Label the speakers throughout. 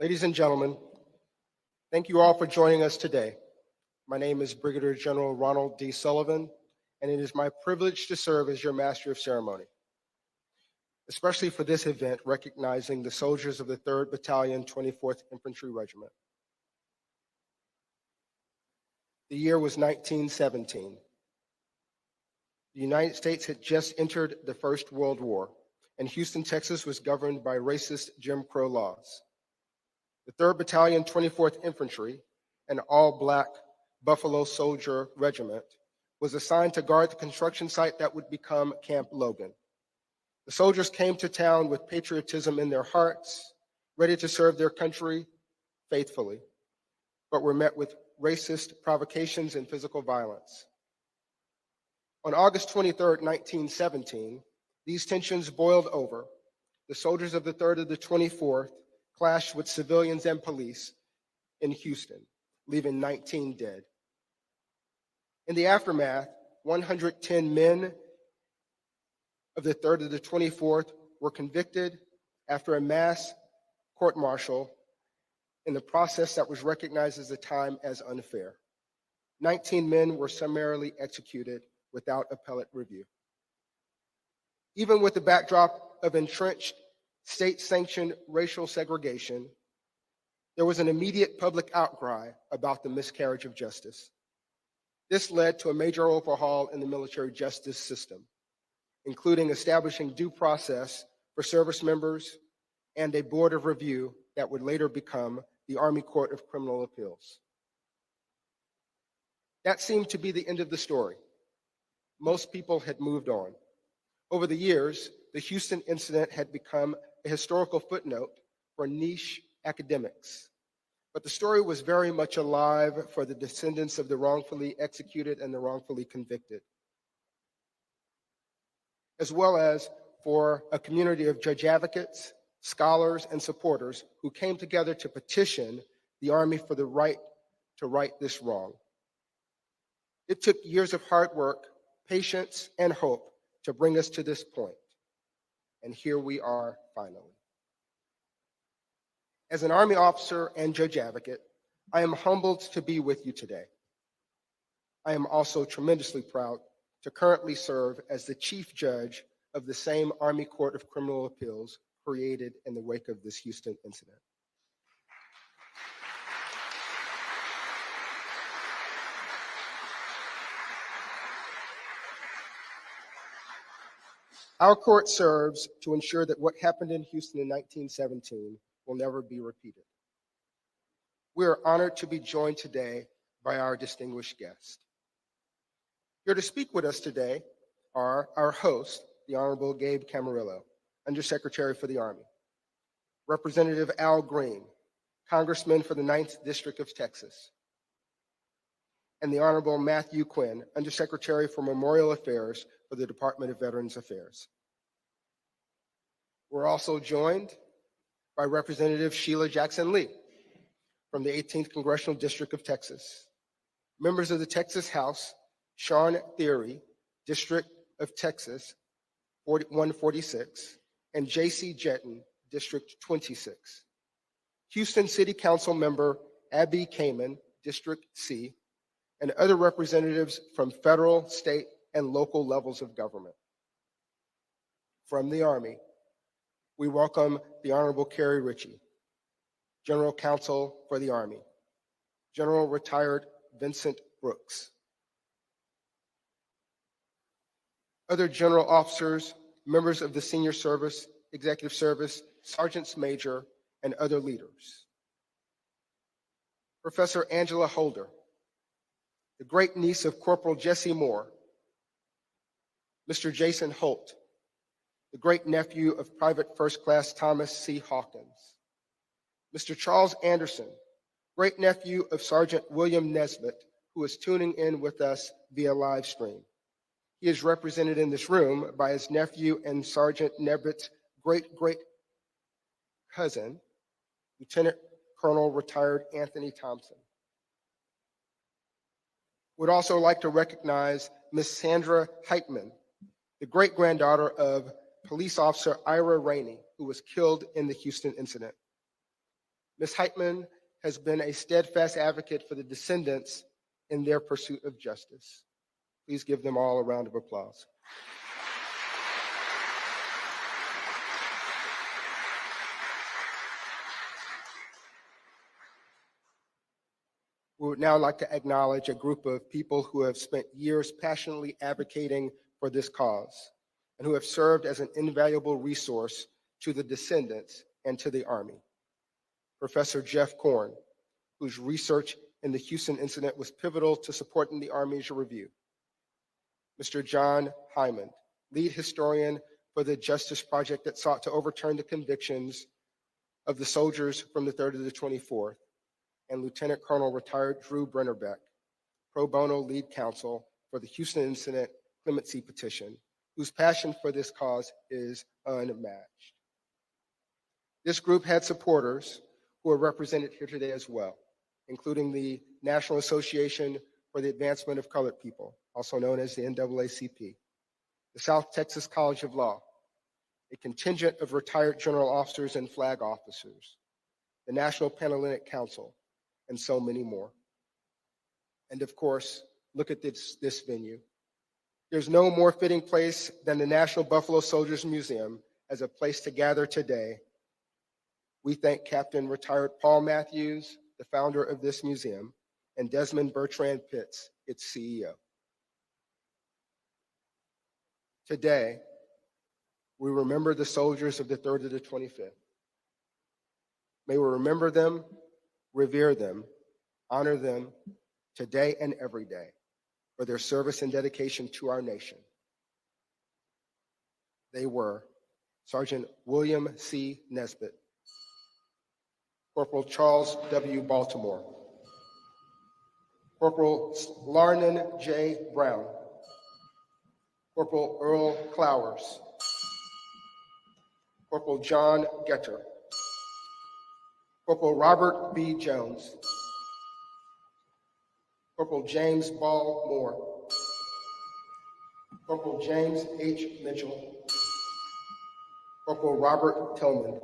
Speaker 1: Ladies and gentlemen, thank you all for joining us today. My name is Brigadier General Ronald D. Sullivan, and it is my privilege to serve as your Master of Ceremony, especially for this event recognizing the soldiers of the 3rd Battalion, 24th Infantry Regiment. The year was 1917. The United States had just entered the First World War, and Houston, Texas was governed by racist Jim Crow laws. The 3rd Battalion, 24th Infantry, an all-Black Buffalo Soldier Regiment, was assigned to guard the construction site that would become Camp Logan. The soldiers came to town with patriotism in their hearts, ready to serve their country faithfully, but were met with racist provocations and physical violence. On August 23, 1917, these tensions boiled over. The soldiers of the 3rd and the 24th clashed with civilians and police in Houston, leaving 19 dead. In the aftermath, 110 men of the 3rd and the 24th were convicted after a mass court-martial in the process that was recognized at the time as unfair. 19 men were summarily executed without appellate review. Even with the backdrop of entrenched state-sanctioned racial segregation, there was an immediate public outcry about the miscarriage of justice. This led to a major overhaul in the military justice system, including establishing due process for service members and a board of review that would later become the Army Court of Criminal Appeals. That seemed to be the end of the story. Most people had moved on. Over the years, the Houston incident had become a historical footnote for niche academics. But the story was very much alive for the descendants of the wrongfully executed and the wrongfully convicted, as well as for a community of judge advocates, scholars, and supporters who came together to petition the Army for the right to right this wrong. It took years of hard work, patience, and hope to bring us to this point. And here we are finally. As an Army officer and judge advocate, I am humbled to be with you today. I am also tremendously proud to currently serve as the chief judge of the same Army Court of Criminal Appeals created in the wake of this Houston incident. Our court serves to ensure that what happened in Houston in 1917 will never be repeated. We are honored to be joined today by our distinguished guest. Here to speak with us today are our host, the Honorable Gabe Camarillo, Undersecretary for the Army, Representative Al Green, Congressman for the 9th District of Texas, and the Honorable Matthew Quinn, Undersecretary for Memorial Affairs for the Department of Veterans Affairs. We're also joined by Representative Sheila Jackson Lee from the 18th Congressional District of Texas, members of the Texas House, Sean Theory, District of Texas 146, and J.C. Jetton, District 26. Houston City Council member Abby Kamen, District C, and other representatives from federal, state, and local levels of government. From the Army, we welcome the Honorable Carrie Ritchie, General Counsel for the Army, General Retired Vincent Brooks, other general officers, members of the senior service, executive service, sergeants major, and other leaders. Professor Angela Holder, the great niece of Corporal Jesse Moore, Mr. Jason Holt, the great nephew of Private First Class Thomas C. Hawkins, Mr. Charles Anderson, great nephew of Sergeant William Nesbitt, who is tuning in with us via live stream. He is represented in this room by his nephew and Sergeant Nesbitt's great cousin, Lieutenant Colonel retired Anthony Thompson. Would also like to recognize Ms. Sandra Heitman, the great-granddaughter of police officer Ira Rainey, who was killed in the Houston incident. Ms. Heitman has been a steadfast advocate for the descendants in their pursuit of justice. Please give them all a round of applause. We would now like to acknowledge a group of people who have spent years passionately advocating for this cause and who have served as an invaluable resource to the descendants and to the Army. Professor Jeff Korn, whose research in the Houston incident was pivotal to supporting the Army's review. Mr. John Hyman, lead historian for the Justice Project that sought to overturn the convictions of the soldiers from the 3rd to the 24th, and Lieutenant Colonel retired Drew Brennerbeck, pro bono lead counsel for the Houston incident clemency petition, whose passion for this cause is unmatched. This group had supporters who are represented here today as well, including the National Association for the Advancement of Colored People, also known as the NAACP, the South Texas College of Law, a contingent of retired general officers and flag officers, the National Panhellenic Council, and so many more. And of course, look at this venue. There's no more fitting place than the National Buffalo Soldiers Museum as a place to gather today. We thank Captain Retired Paul Matthews, the founder of this museum, and Desmond Bertrand Pitts, its CEO. Today, we remember the soldiers of the 3rd to the 25th. May we remember them, revere them, honor them today and every day for their service and dedication to our nation. They were Sergeant William C. Nesbitt, Corporal Charles W. Baltimore, Corporal Larnon J. Brown, Corporal Earl Clowers, Corporal John Getter, Corporal Robert B. Jones, Corporal James Ball Moore, Corporal James H. Mitchell, Corporal Robert Tillman,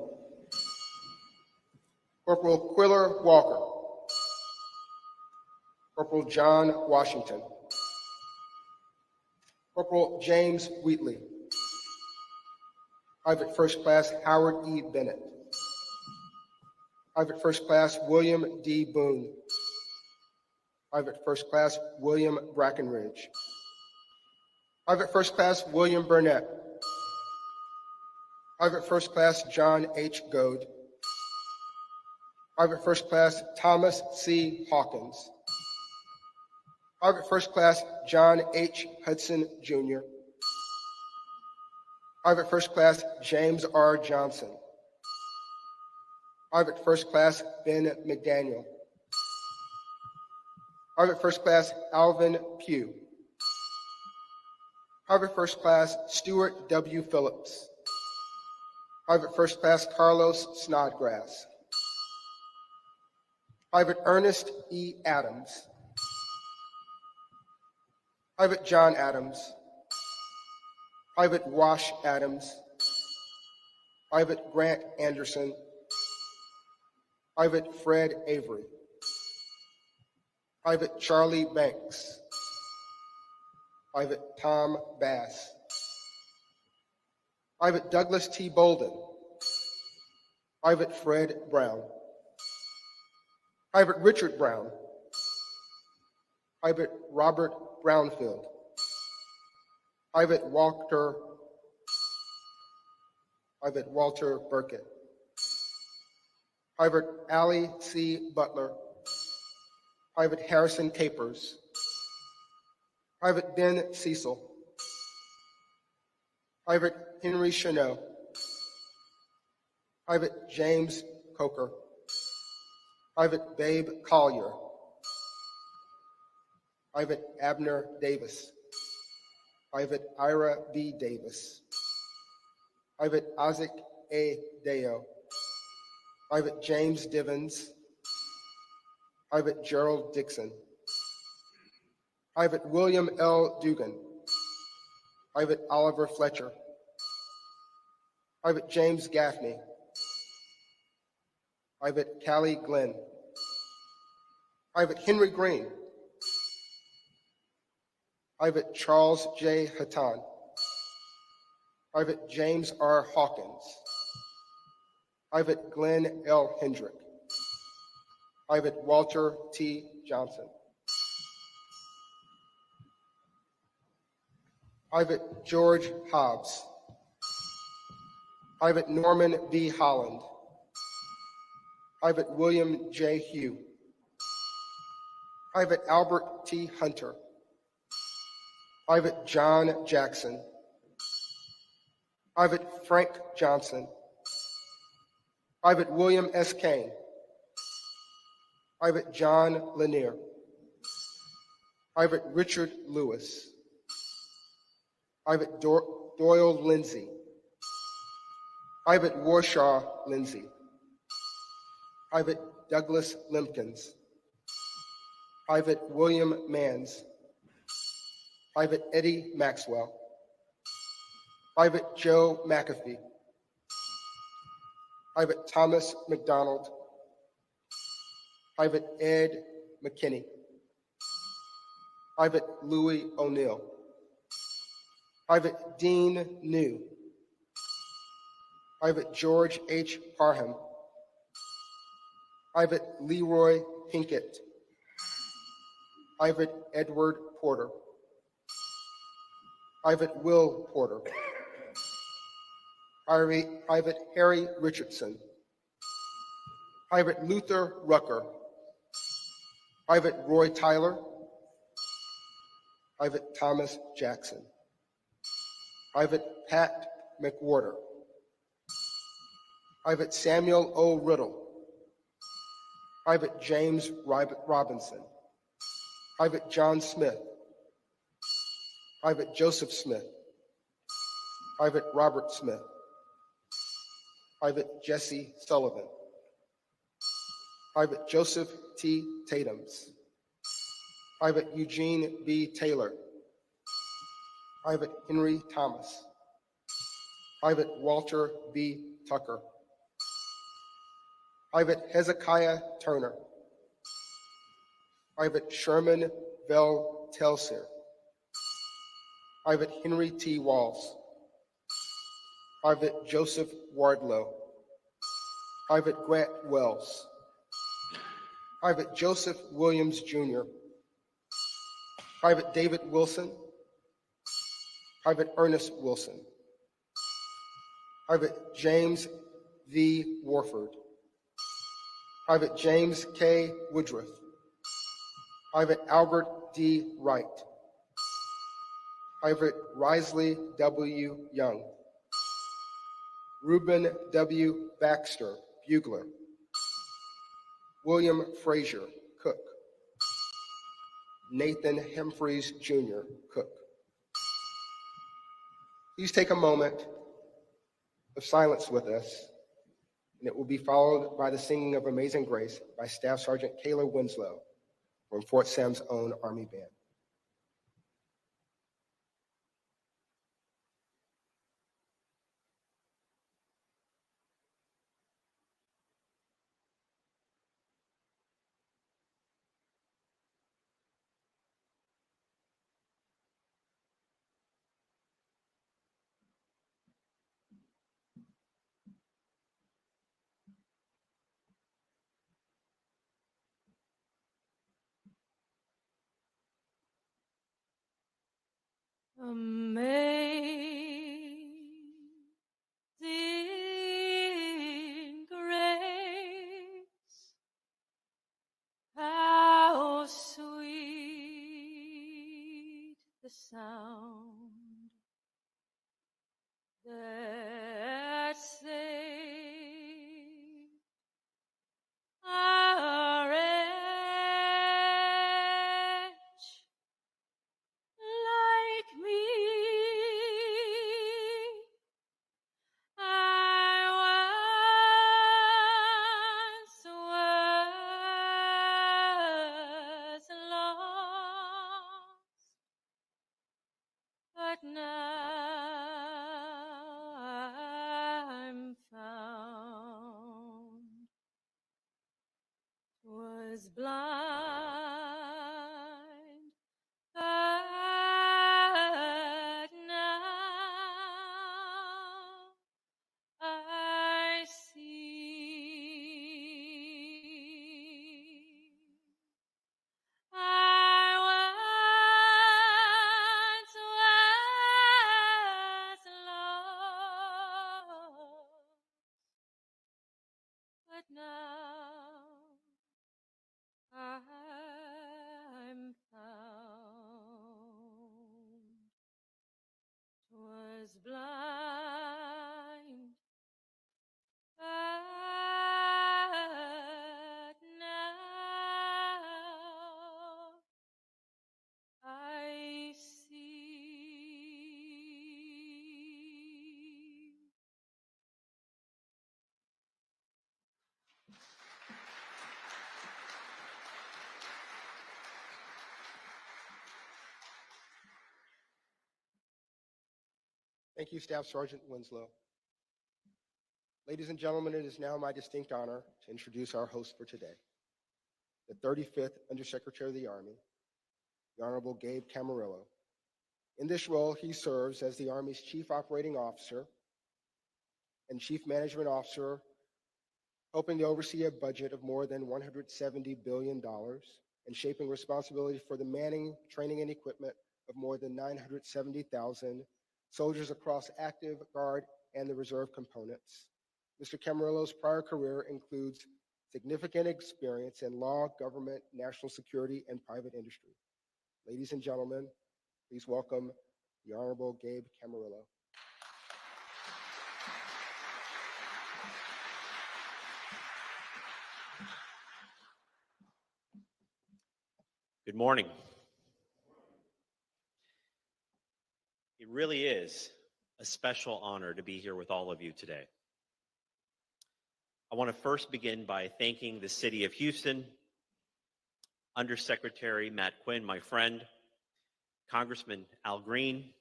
Speaker 1: Corporal Quiller Walker, Corporal John Washington, Corporal James Wheatley, Private First Class Howard E. Bennett, Private First Class William D. Boone, Private First Class William Brackenridge, Private First Class William Burnett, Private First Class John H. Goad, Private First Class Thomas C. Hawkins, Private First Class John H. Hudson, Jr., Private First Class James R. Johnson, Private First Class Ben McDaniel, Private First Class Alvin Pugh, Private First Class Stuart W. Phillips, Private First Class Carlos Snodgrass, Private Ernest E. Adams, Private John Adams, Private Wash Adams, Private Grant Anderson, Private Fred Avery, Private Charlie Banks, Private Tom Bass, Private Douglas T. Bolden, Private Fred Brown, Private Richard Brown, Private Robert Brownfield, Private Walter Burkett, Private Allie C. Butler, Private Harrison Capers, Private Ben Cecil, Private Henry Chanot, Private James Coker, Private Babe Collier, Private Abner Davis, Private Ira B. Davis, Private Isaac A. Deo, Private James Divins, Private Gerald Dixon, Private William L. Dugan, Private Oliver Fletcher, Private James Gaffney, Private Callie Glenn, Private Henry Green, Private Charles J. Hatton, Private James R. Hawkins, Private Glenn L. Hendrick, Private Walter T. Johnson, Private George Hobbs, Private Norman B. Holland, Private William J. Hugh, Private Albert T. Hunter, Private John Jackson, Private Frank Johnson, Private William S. Kane, Private John Lanier, Private Richard Lewis, Private Doyle Lindsay, Private Warshaw Lindsay, Private Douglas Limpkins, Private William Manns, Private Eddie Maxwell, Private Joe McAfee, Private Thomas McDonald, Private Ed McKinney, Private Louis O'Neill, Private Dean New, Private George H. Parham, Private Leroy Pinkett, Private Edward Porter, Private Will Porter, Private Harry Richardson, Private Luther Rucker, Private Roy Tyler, Private Thomas Jackson, Private Pat McWhorter, Private Samuel O. Riddle, Private James Robinson, Private John Smith, Private Joseph Smith, Private Robert Smith, Private Jesse Sullivan, Private Joseph T. Tatums, Private Eugene B. Taylor, Private Henry Thomas, Private Walter B. Tucker, Private Hezekiah Turner, Private Sherman Bell Telsier, Private Henry T. Walls, Private Joseph Wardlow, Private Grant Wells, Private Joseph Williams Jr., Private David Wilson, Private Ernest Wilson, Private James V. Warford, Private James K. Woodruff, Private Albert D. Wright, Private Risley W. Young, Reuben W. Baxter, bugler, William Frazier, cook, Nathan Humphreys Jr., cook. Please take a moment of silence with us, and it will be followed by the singing of Amazing Grace by Staff Sergeant Kayla Winslow from Fort Sam's own Army Band.
Speaker 2: Amazing grace, how sweet the sound that saved a wretch like me. 'twas blind, but now I see. I once was lost, but now I'm found. 'Twas blind, but now I see.
Speaker 1: Thank you, Staff Sergeant Winslow. Ladies and gentlemen, it is now my distinct honor to introduce our host for today, the 35th Undersecretary of the Army, the Honorable Gabe Camarillo. In this role, he serves as the Army's Chief Operating Officer and Chief Management Officer, helping to oversee a budget of more than $170 billion and shaping responsibility for the manning, training, and equipment of more than 970,000 soldiers across active, guard, and the reserve components. Mr. Camarillo's prior career includes significant experience in law, government, national security, and private industry. Ladies and gentlemen, please welcome the Honorable Gabe Camarillo.
Speaker 3: Good morning. It really is a special honor to be here with all of you today. I want to first begin by thanking the City of Houston, Undersecretary Matt Quinn, my friend, Congressman Al Green,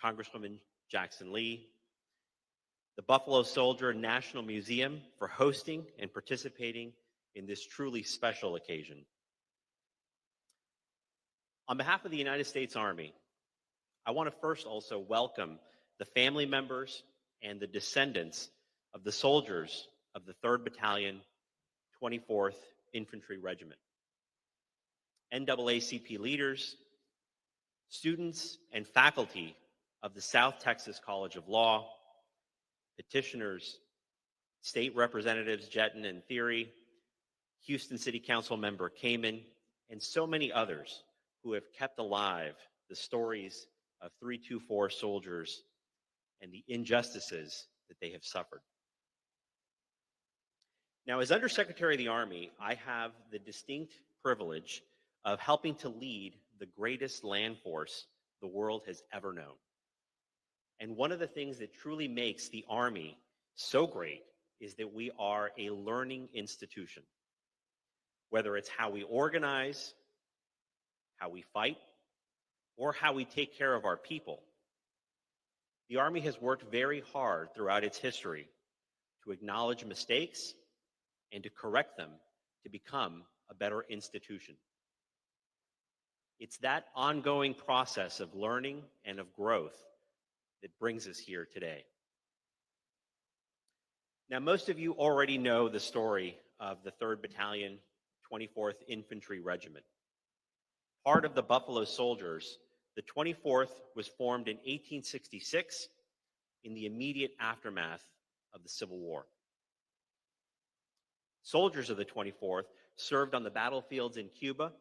Speaker 3: Congresswoman Jackson Lee, the Buffalo Soldier National Museum for hosting and participating in this truly special occasion. On behalf of the United States Army, I want to first also welcome the family members and the descendants of the soldiers of the 3rd Battalion, 24th Infantry Regiment, NAACP leaders, students, and faculty of the South Texas College of Law, petitioners, state representatives Jetton and Theory, Houston City Council member Kamen, and so many others who have kept alive the stories of 324 soldiers and the injustices that they have suffered. Now, as Undersecretary of the Army, I have the distinct privilege of helping to lead the greatest land force the world has ever known. And one of the things that truly makes the Army so great is that we are a learning institution. Whether it's how we organize, how we fight, or how we take care of our people, the Army has worked very hard throughout its history to acknowledge mistakes and to correct them to become a better institution. It's that ongoing process of learning and of growth that brings us here today. Now, most of you already know the story of the 3rd Battalion, 24th Infantry Regiment. Part of the Buffalo Soldiers, the 24th was formed in 1866 in the immediate aftermath of the Civil War. Soldiers of the 24th served on the battlefields in Cuba,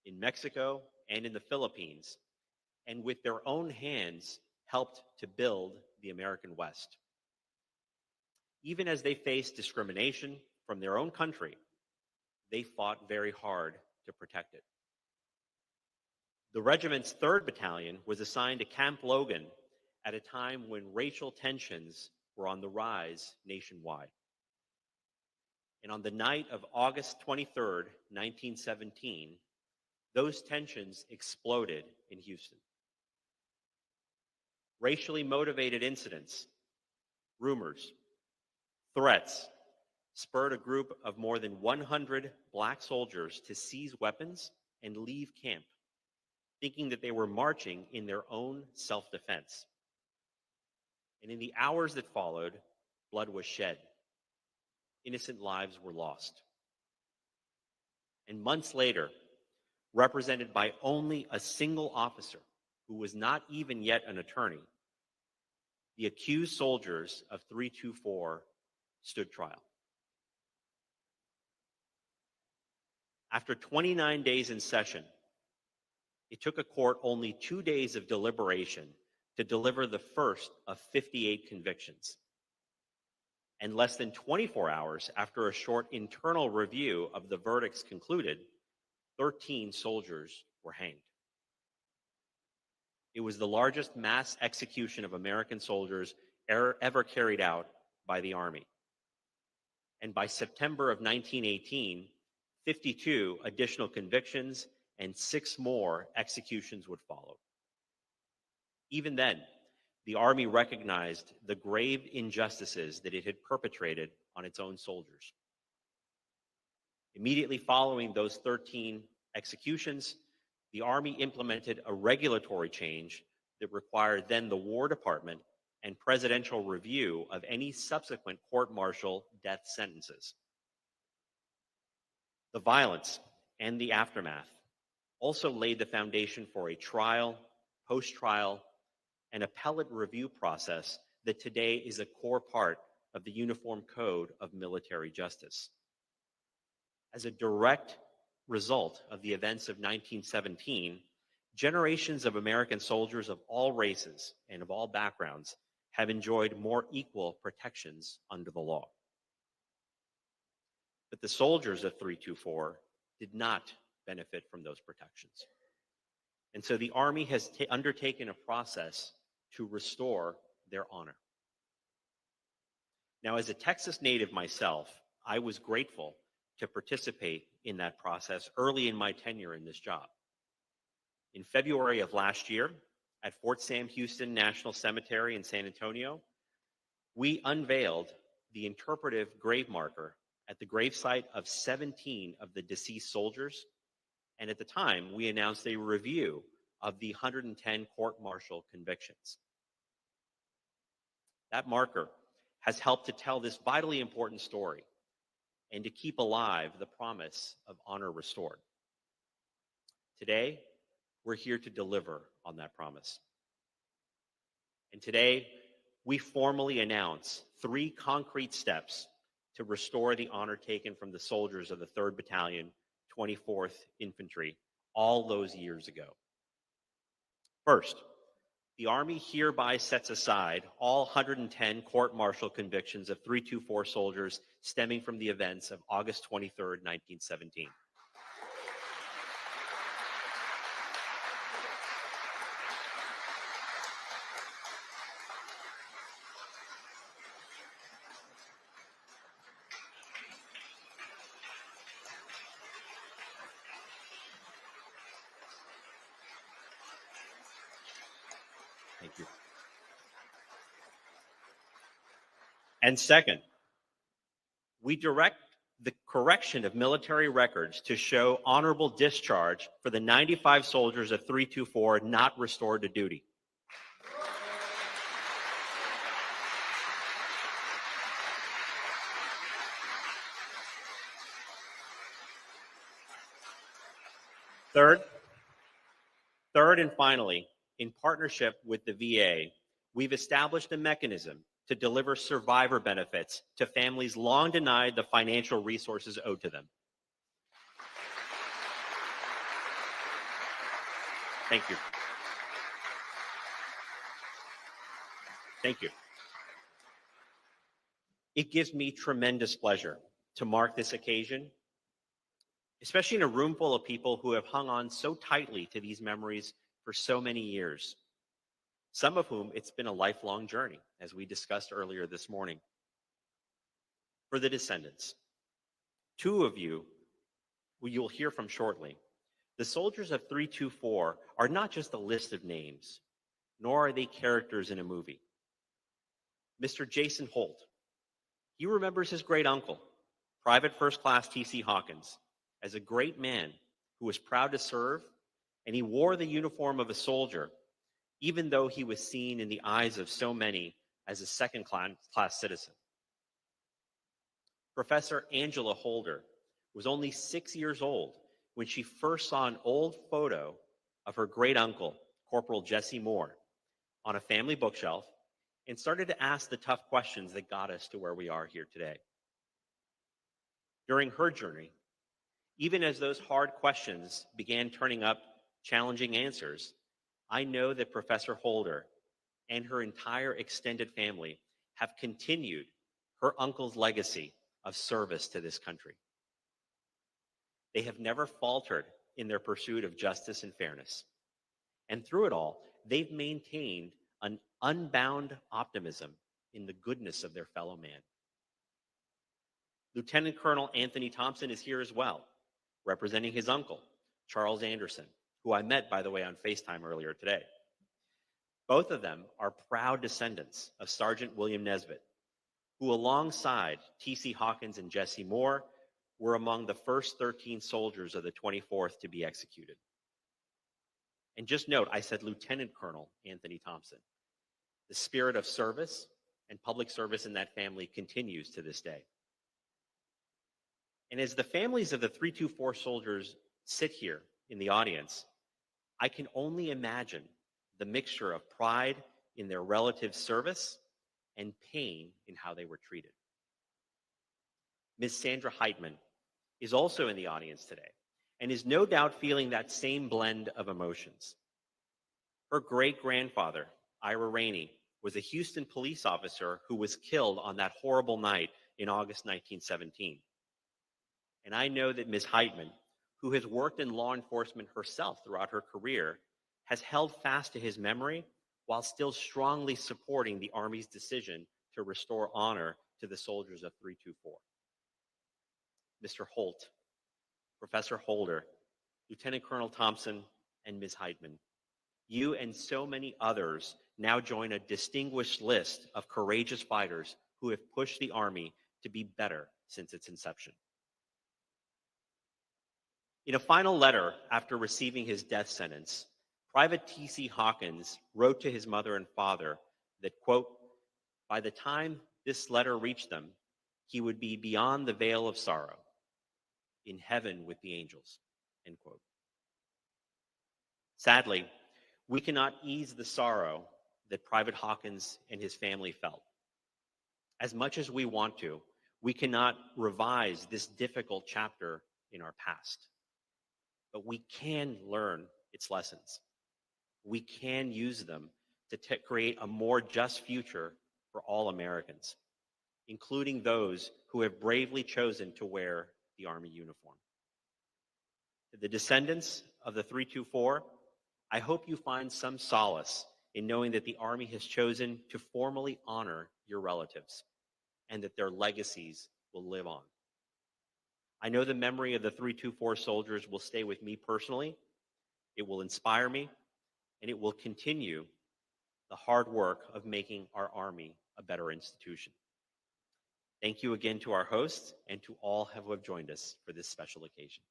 Speaker 3: in Mexico, and in the Philippines, and with their own hands helped to build the American West. Even as they faced discrimination from their own country, they fought very hard to protect it. The regiment's 3rd Battalion was assigned to Camp Logan at a time when racial tensions were on the rise nationwide. And on the night of August 23rd, 1917, those tensions exploded in Houston. Racially motivated incidents, rumors, threats, spurred a group of more than 100 black soldiers to seize weapons and leave camp, thinking that they were marching in their own self-defense. And in the hours that followed, blood was shed. Innocent lives were lost. And months later, represented by only a single officer who was not even yet an attorney, the accused soldiers of 324 stood trial. After 29 days in session, it took a court only 2 days of deliberation to deliver the first of 58 convictions. And less than 24 hours after a short internal review of the verdicts concluded, 13 soldiers were hanged. It was the largest mass execution of American soldiers ever carried out by the Army. And by September of 1918, 52 additional convictions and 6 more executions would follow. Even then, the Army recognized the grave injustices that it had perpetrated on its own soldiers. Immediately following those 13 executions, the Army implemented a regulatory change that required then the War Department and presidential review of any subsequent court-martial death sentences. The violence and the aftermath also laid the foundation for a trial, post-trial, and appellate review process that today is a core part of the Uniform Code of Military Justice. As a direct result of the events of 1917, generations of American soldiers of all races and of all backgrounds have enjoyed more equal protections under the law. But the soldiers of 324 did not benefit from those protections. And so the Army has undertaken a process to restore their honor. Now, as a Texas native myself, I was grateful to participate in that process early in my tenure in this job. In February of last year, at Fort Sam Houston National Cemetery in San Antonio, we unveiled the interpretive grave marker at the gravesite of 17 of the deceased soldiers, and at the time, we announced a review of the 110 court-martial convictions. That marker has helped to tell this vitally important story and to keep alive the promise of honor restored. Today, we're here to deliver on that promise. And today, we formally announce 3 concrete steps to restore the honor taken from the soldiers of the 3rd Battalion, 24th Infantry, all those years ago. First, the Army hereby sets aside all 110 court-martial convictions of 324 soldiers stemming from the events of August 23, 1917. Thank you. And second, we direct the correction of military records to show honorable discharge for the 95 soldiers of 324 not restored to duty. Third and finally, in partnership with the VA, we've established a mechanism to deliver survivor benefits to families long denied the financial resources owed to them. Thank you. Thank you. It gives me tremendous pleasure to mark this occasion, especially in a room full of people who have hung on so tightly to these memories for so many years, some of whom it's been a lifelong journey, as we discussed earlier this morning. For the descendants, 2 of you, who you'll hear from shortly, the soldiers of 324 are not just a list of names, nor are they characters in a movie. Mr. Jason Holt, he remembers his great uncle, Private First Class T.C. Hawkins as a great man who was proud to serve, and he wore the uniform of a soldier, even though he was seen in the eyes of so many as a second-class citizen. Professor Angela Holder was only 6 years old when she first saw an old photo of her great uncle, Corporal Jesse Moore, on a family bookshelf and started to ask the tough questions that got us to where we are here today. During her journey, even as those hard questions began turning up challenging answers, I know that Professor Holder and her entire extended family have continued her uncle's legacy of service to this country. They have never faltered in their pursuit of justice and fairness. And through it all, they've maintained an unbound optimism in the goodness of their fellow man. Lieutenant Colonel Anthony Thompson is here as well, representing his uncle, Charles Anderson, who I met, by the way, on FaceTime earlier today. Both of them are proud descendants of Sergeant William Nesbitt, who alongside T.C. Hawkins and Jesse Moore were among the first 13 soldiers of the 24th to be executed. And just note, I said Lieutenant Colonel Anthony Thompson. The spirit of service and public service in that family continues to this day. And as the families of the 324 soldiers sit here in the audience, I can only imagine the mixture of pride in their relatives' service and pain in how they were treated. Ms. Sandra Heitman is also in the audience today and is no doubt feeling that same blend of emotions. Her great-grandfather, Ira Rainey, was a Houston police officer who was killed on that horrible night in August 1917. And I know that Ms. Heitman, who has worked in law enforcement herself throughout her career, has held fast to his memory while still strongly supporting the Army's decision to restore honor to the soldiers of 324. Mr. Holt, Professor Holder, Lieutenant Colonel Thompson, and Ms. Heitman, you and so many others now join a distinguished list of courageous fighters who have pushed the Army to be better since its inception. In a final letter after receiving his death sentence, Private T.C. Hawkins wrote to his mother and father that, quote, by the time this letter reached them, he would be beyond the veil of sorrow, in heaven with the angels, end quote. Sadly, we cannot ease the sorrow that Private Hawkins and his family felt. As much as we want to, we cannot revise this difficult chapter in our past. But we can learn its lessons. We can use them to create a more just future for all Americans, including those who have bravely chosen to wear the Army uniform. To the descendants of the 324, I hope you find some solace in knowing that the Army has chosen to formally honor your relatives and that their legacies will live on. I know the memory of the 324 soldiers will stay with me personally. It will inspire me, and it will continue the hard work of making our Army a better institution. Thank you again to our hosts and to all who have joined us for this special occasion.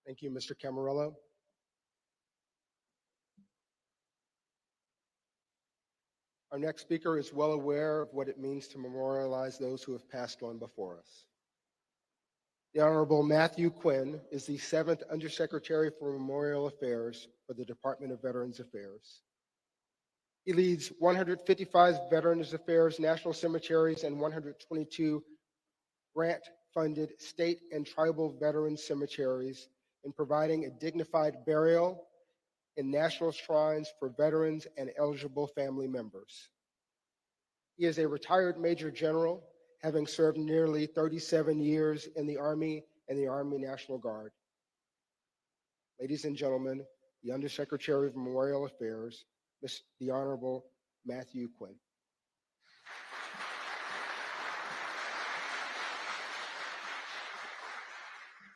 Speaker 1: Thank you, Mr. Camarillo. Our next speaker is well aware of what it means to memorialize those who have passed on before us. The Honorable Matthew Quinn is the 7th Undersecretary for Memorial Affairs for the Department of Veterans Affairs. He leads 155 Veterans Affairs national cemeteries and 122 grant-funded state and tribal veterans cemeteries in providing a dignified burial in national shrines for veterans and eligible family members. He is a retired Major General, having served nearly 37 years in the Army and the Army National Guard. Ladies and gentlemen, the Undersecretary of Memorial Affairs, the Honorable Matthew Quinn.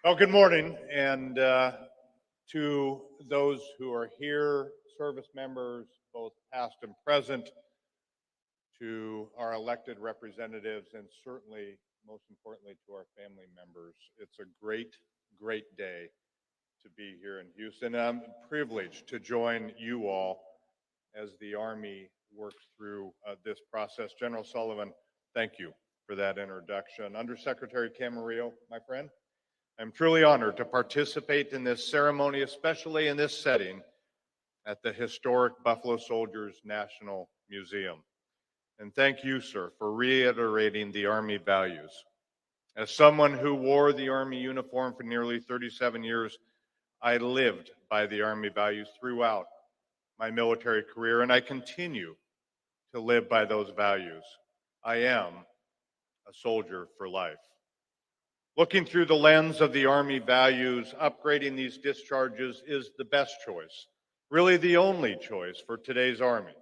Speaker 4: Well, good morning, and To those who are here, service members, both past and present, to our elected representatives, and certainly, most importantly, to our family members. It's a great, great day to be here in Houston. I'm privileged to join you all as the Army works through this process. General Sullivan, thank you for that introduction. Undersecretary Camarillo, my friend, I'm truly honored to participate in this ceremony, especially in this setting at the historic Buffalo Soldiers National Museum. And thank you, sir, for reiterating the Army values. As someone who wore the Army uniform for nearly 37 years, I lived by the Army values throughout my military career, and I continue to live by those values. I am a soldier for life. Looking through the lens of the Army values, upgrading these discharges is the best choice, really the only choice for today's Army.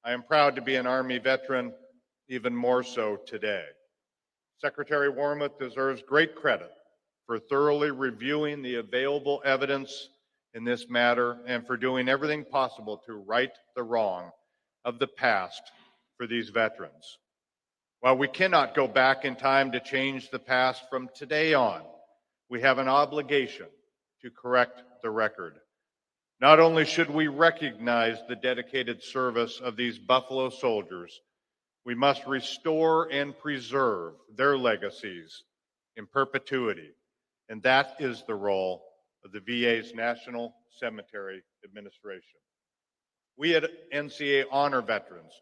Speaker 4: I am proud to be an Army veteran, even more so today. Secretary Wormuth deserves great credit for thoroughly reviewing the available evidence in this matter and for doing everything possible to right the wrong of the past for these veterans. While we cannot go back in time to change the past, from today on, we have an obligation to correct the record. Not only should we recognize the dedicated service of these Buffalo soldiers, we must restore and preserve their legacies in perpetuity. And that is the role of the VA's National Cemetery Administration. We at NCA honor veterans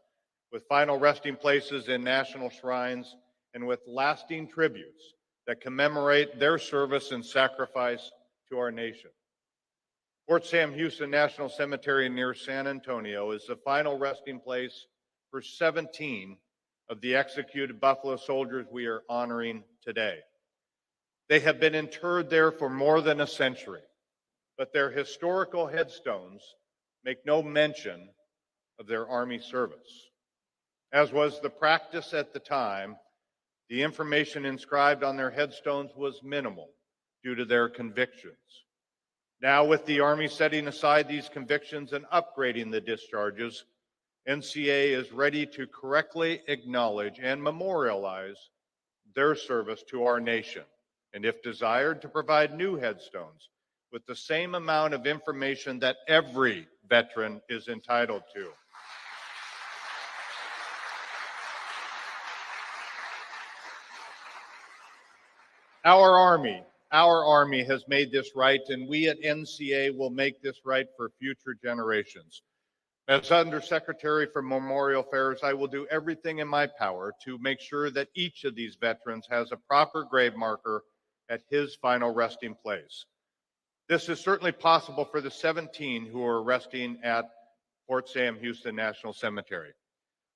Speaker 4: with final resting places in national shrines and with lasting tributes that commemorate their service and sacrifice to our nation. Fort Sam Houston National Cemetery near San Antonio is the final resting place for 17 of the executed Buffalo soldiers we are honoring today. They have been interred there for more than a century, but their historical headstones make no mention of their Army service. As was the practice at the time, the information inscribed on their headstones was minimal due to their convictions. Now, with the Army setting aside these convictions and upgrading the discharges, NCA is ready to correctly acknowledge and memorialize their service to our nation, and if desired, to provide new headstones with the same amount of information that every veteran is entitled to. Our Army has made this right, and we at NCA will make this right for future generations. As Undersecretary for Memorial Affairs, I will do everything in my power to make sure that each of these veterans has a proper grave marker at his final resting place. This is certainly possible for the 17 who are resting at Fort Sam Houston National Cemetery.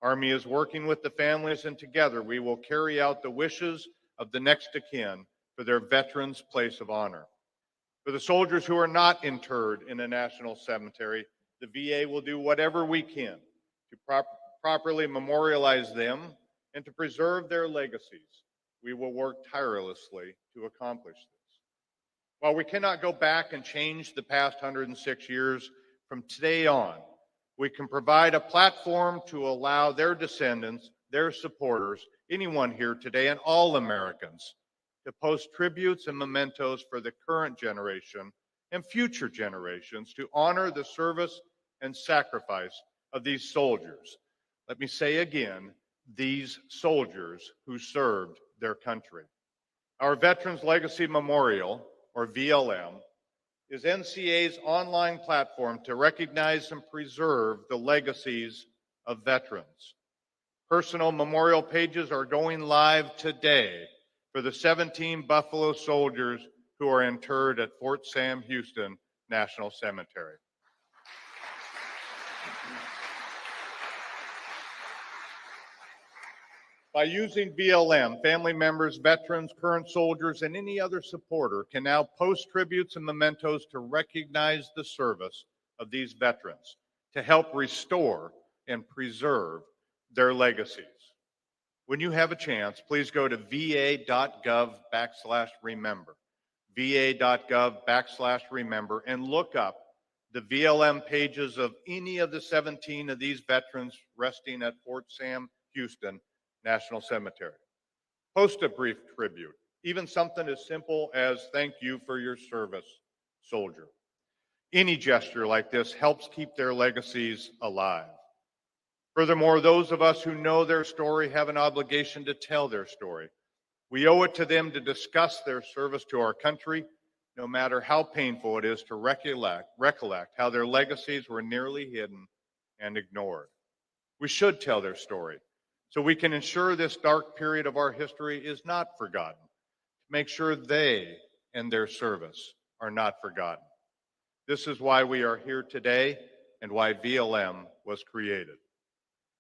Speaker 4: Army is working with the families, and together we will carry out the wishes of the next of kin for their veterans' place of honor. For the soldiers who are not interred in a national cemetery, the VA will do whatever we can to properly memorialize them and to preserve their legacies. We will work tirelessly to accomplish this. While we cannot go back and change the past 106 years, from today on, we can provide a platform to allow their descendants, their supporters, anyone here today, and all Americans to post tributes and mementos for the current generation and future generations to honor the service and sacrifice of these soldiers. Let me say again, these soldiers who served their country. Our Veterans Legacy Memorial, or VLM, is NCA's online platform to recognize and preserve the legacies of veterans. Personal memorial pages are going live today for the 17 Buffalo soldiers who are interred at Fort Sam Houston National Cemetery. By using VLM, family members, veterans, current soldiers, and any other supporter can now post tributes and mementos to recognize the service of these veterans, to help restore and preserve their legacies. When you have a chance, please go to va.gov/remember. va.gov/remember and look up the VLM pages of any of the 17 of these veterans resting at Fort Sam Houston National Cemetery. Post a brief tribute, even something as simple as "thank you for your service, soldier." Any gesture like this helps keep their legacies alive. Furthermore, those of us who know their story have an obligation to tell their story. We owe it to them to discuss their service to our country, no matter how painful it is to recollect how their legacies were nearly hidden and ignored. We should tell their story so we can ensure this dark period of our history is not forgotten, to make sure they and their service are not forgotten. This is why we are here today and why VLM was created.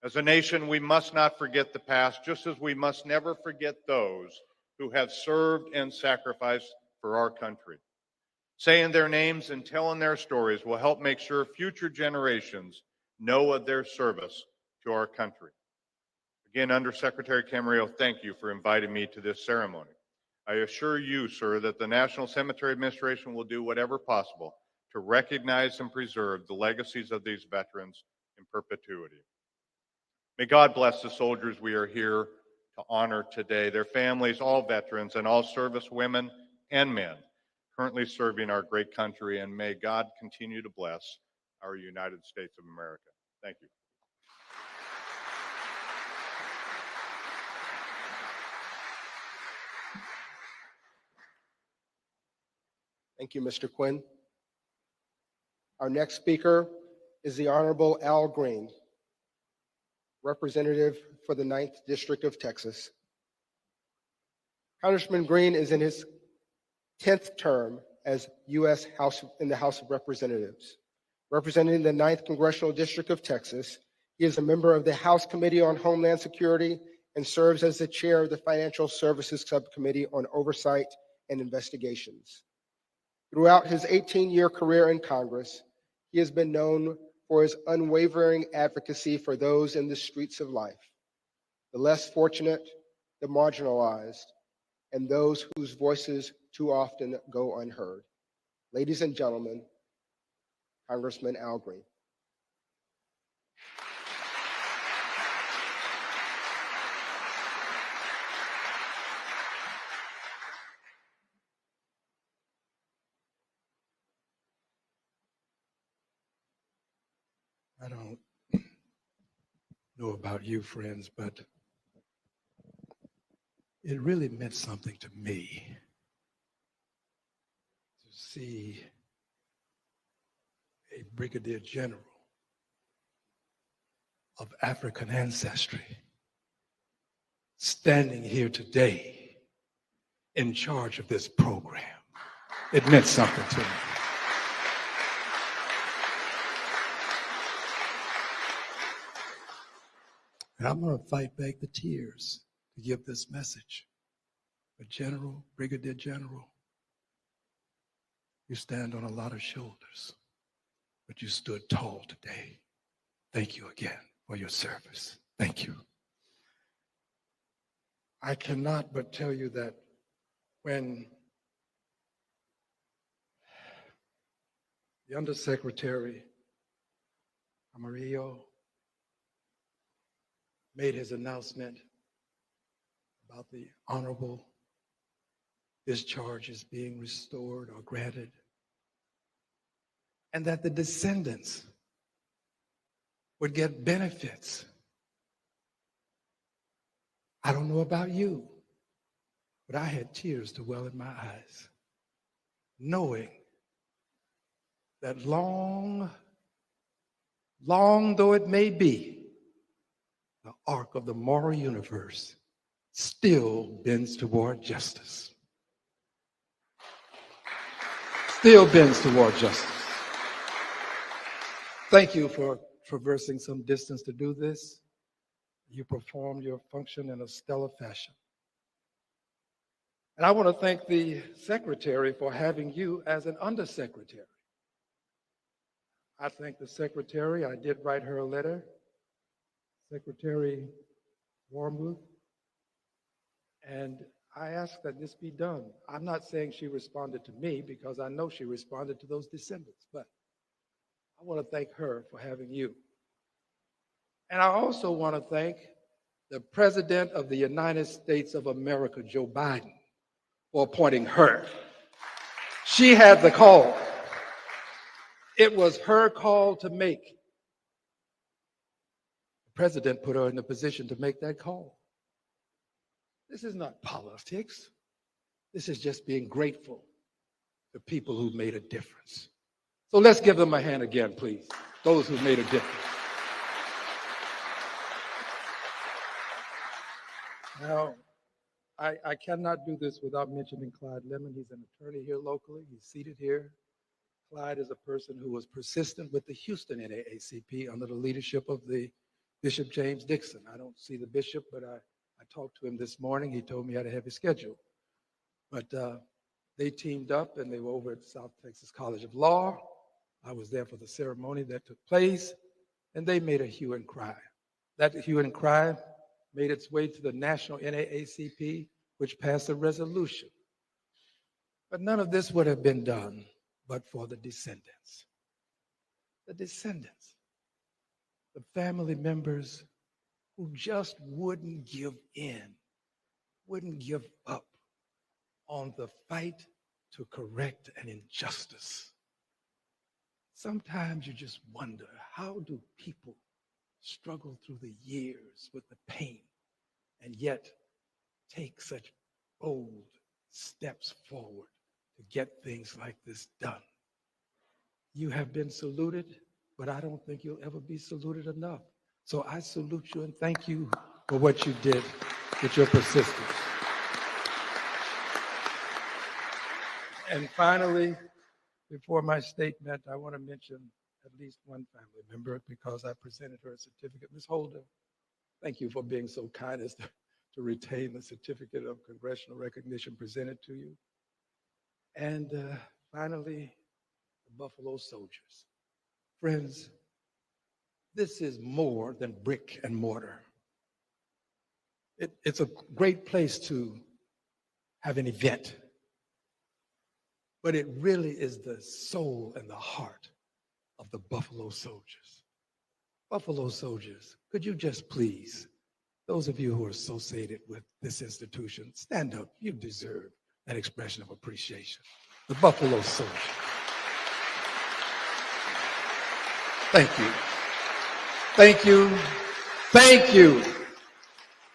Speaker 4: As a nation, we must not forget the past, just as we must never forget those who have served and sacrificed for our country. Saying their names and telling their stories will help make sure future generations know of their service to our country. Again, Undersecretary Camarillo, thank you for inviting me to this ceremony. I assure you, sir, that the National Cemetery Administration will do whatever possible to recognize and preserve the legacies of these veterans in perpetuity. May God bless the soldiers we are here to honor today, their families, all veterans, and all service women and men currently serving our great country, and may God continue to bless our United States of America. Thank you.
Speaker 1: Thank you, Mr. Quinn. Our next speaker is the Honorable Al Green, representative for the 9th District of Texas. Congressman Green is in his 10th term as U.S. House in the House of Representatives. Representing the 9th Congressional District of Texas, he is a member of the House Committee on Homeland Security and serves as the chair of the Financial Services Subcommittee on Oversight and Investigations. Throughout his 18-year career in Congress, he has been known for his unwavering advocacy for those in the streets of life, the less fortunate, the marginalized, and those whose voices too often go unheard. Ladies and gentlemen, Congressman Al Green.
Speaker 5: I don't know about you, friends, but it really meant something to me to see a brigadier general of African ancestry standing here today in charge of this program. It meant something to me. And I'm going to fight back the tears to give this message. But General, Brigadier General, you stand on a lot of shoulders, but you stood tall today. Thank you again for your service. Thank you. I cannot but tell you that when the Undersecretary Camarillo made his announcement about the honorable discharges being restored or granted, and that the descendants would get benefits. I don't know about you, but I had tears to well in my eyes, knowing that long though it may be, the arc of the moral universe still bends toward justice. Still bends toward justice. Thank you for traversing some distance to do this. You performed your function in a stellar fashion. And I want to thank the Secretary for having you as an Undersecretary. I thank the Secretary. I did write her a letter. Secretary Wormuth, and I ask that this be done. I'm not saying she responded to me because I know she responded to those descendants, but I want to thank her for having you. And I also want to thank the President of the United States of America, Joe Biden, for appointing her. She had the call. It was her call to make. The president put her in the position to make that call. This is not politics. This is just being grateful to people who made a difference. So let's give them a hand again, please. Those who made a difference. Now, I cannot do this without mentioning Clyde Lemon. He's an attorney here locally. He's seated here. Clyde is a person who was persistent with the Houston NAACP under the leadership of the Bishop James Dixon. I don't see the bishop, but I talked to him this morning. He told me he had a heavy schedule. But they teamed up and they were over at South Texas College of Law. I was there for the ceremony that took place, and they made a hue and cry. That hue and cry made its way to the national NAACP, which passed a resolution. But none of this would have been done but for the descendants. The descendants, the family members who just wouldn't give in, wouldn't give up on the fight to correct an injustice. Sometimes you just wonder, how do people struggle through the years with the pain and yet take such bold steps forward to get things like this done? You have been saluted, but I don't think you'll ever be saluted enough. So I salute you and thank you for what you did with your persistence. And finally, before my statement, I want to mention at least one family member because I presented her a certificate. Ms. Holder, thank you for being so kind as to retain the certificate of congressional recognition presented to you. And finally, the Buffalo Soldiers. Friends, this is more than brick and mortar. It's a great place to have an event, but it really is the soul and the heart of the Buffalo Soldiers. Buffalo Soldiers, could you just please, those of you who are associated with this institution, stand up. You deserve that expression of appreciation. The Buffalo Soldiers. Thank you. Thank you. Thank you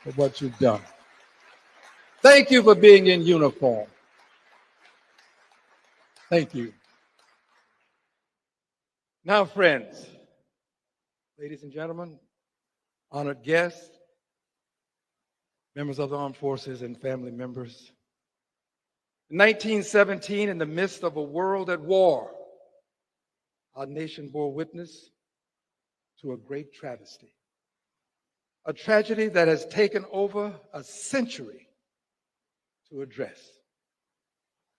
Speaker 5: for what you've done. Thank you for being in uniform. Thank you. Now, friends, ladies and gentlemen, honored guests, members of the armed forces and family members. In 1917, in the midst of a world at war, our nation bore witness to a great travesty, a tragedy that has taken over a century to address.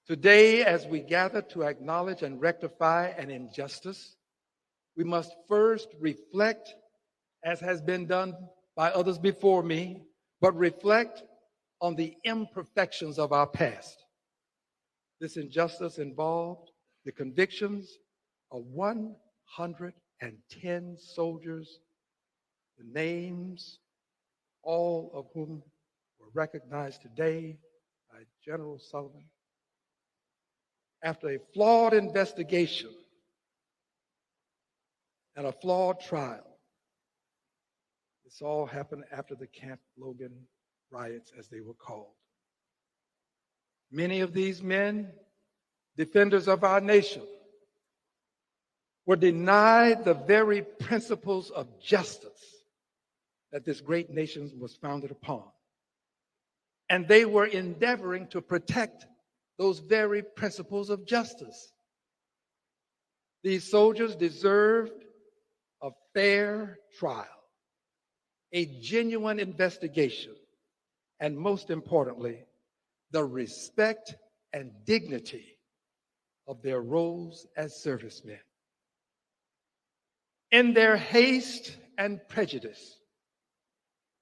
Speaker 5: Today, as we gather to acknowledge and rectify an injustice, we must first reflect, as has been done by others before me, but reflect on the imperfections of our past. This injustice involved the convictions of 110 soldiers, the names, all of whom were recognized today by General Sullivan. After a flawed investigation and a flawed trial, this all happened after the Camp Logan riots, as they were called. Many of these men, defenders of our nation, were denied the very principles of justice that this great nation was founded upon. And they were endeavoring to protect those very principles of justice. These soldiers deserved a fair trial, a genuine investigation, and most importantly, the respect and dignity of their roles as servicemen. In their haste and prejudice,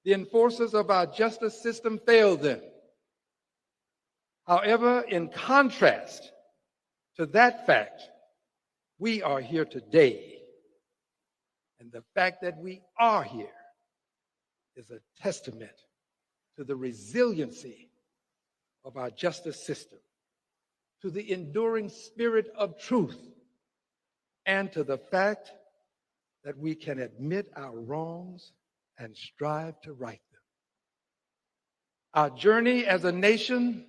Speaker 5: the enforcers of our justice system failed them. However, in contrast to that fact, we are here today. And the fact that we are here is a testament to the resiliency of our justice system, to the enduring spirit of truth, and to the fact that we can admit our wrongs and strive to right them. Our journey as a nation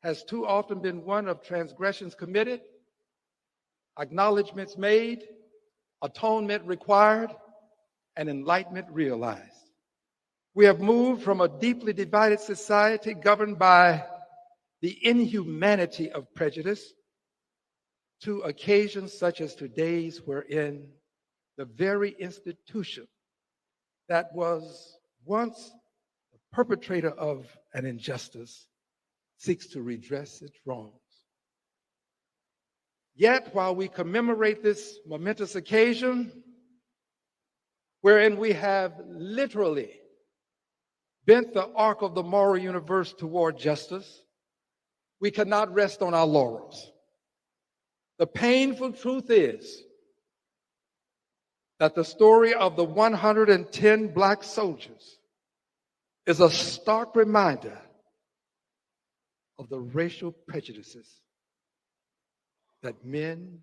Speaker 5: has too often been one of transgressions committed, acknowledgments made, atonement required, and enlightenment realized. We have moved from a deeply divided society governed by the inhumanity of prejudice to occasions such as today's, wherein the very institution that was once the perpetrator of an injustice seeks to redress its wrongs. Yet, while we commemorate this momentous occasion, wherein we have literally bent the arc of the moral universe toward justice, we cannot rest on our laurels. The painful truth is that the story of the 110 Black soldiers is a stark reminder of the racial prejudices that men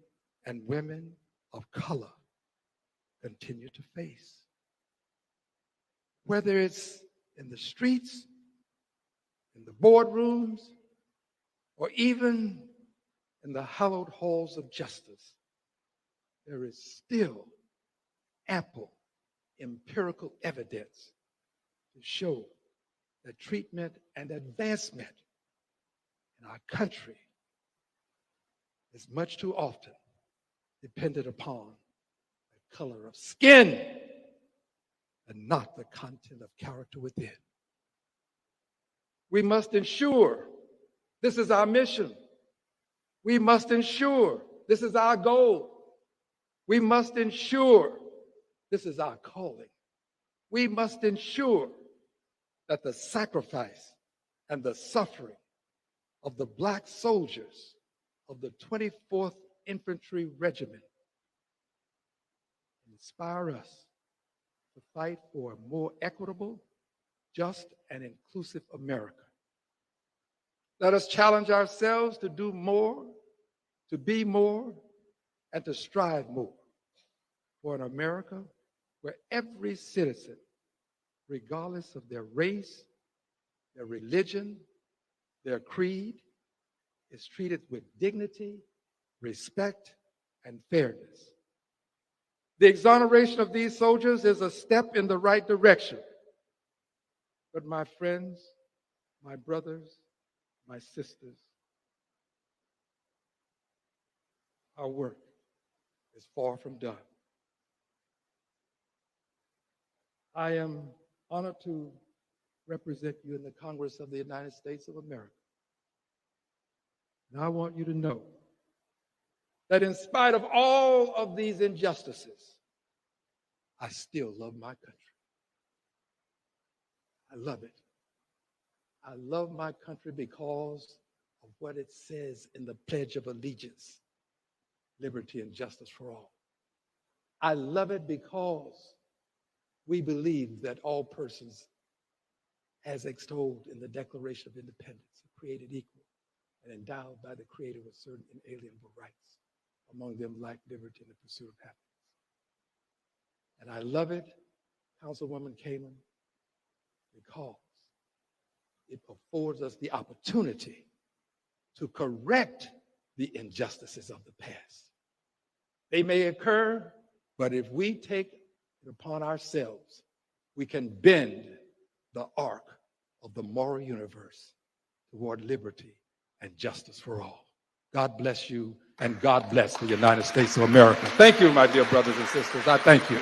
Speaker 5: and women of color continue to face. Whether it's in the streets, in the boardrooms, or even in the hallowed halls of justice, there is still ample empirical evidence to show that treatment and advancement in our country is much too often dependent upon the color of skin and not the content of character within. We must ensure this is our mission. We must ensure this is our goal. We must ensure this is our calling. We must ensure that the sacrifice and the suffering of the Black soldiers of the 24th Infantry Regiment inspire us to fight for a more equitable, just, and inclusive America. Let us challenge ourselves to do more, to be more, and to strive more for an America where every citizen, regardless of their race, their religion, their creed, is treated with dignity, respect, and fairness. The exoneration of these soldiers is a step in the right direction. But my friends, my brothers, my sisters, our work is far from done. I am honored to represent you in the Congress of the United States of America. And I want you to know that in spite of all of these injustices, I still love my country. I love it. I love my country because of what it says in the Pledge of Allegiance: liberty and justice for all. I love it because we believe that all persons, as extolled in the Declaration of Independence, are created equal and endowed by the Creator with certain inalienable rights, among them life, liberty, and the pursuit of happiness. And I love it, Councilwoman Kamen, because it affords us the opportunity to correct the injustices of the past. They may occur, but if we take it upon ourselves, we can bend the arc of the moral universe toward liberty and justice for all. God bless you, and God bless the United States of America. Thank you, my dear brothers and sisters. I thank you.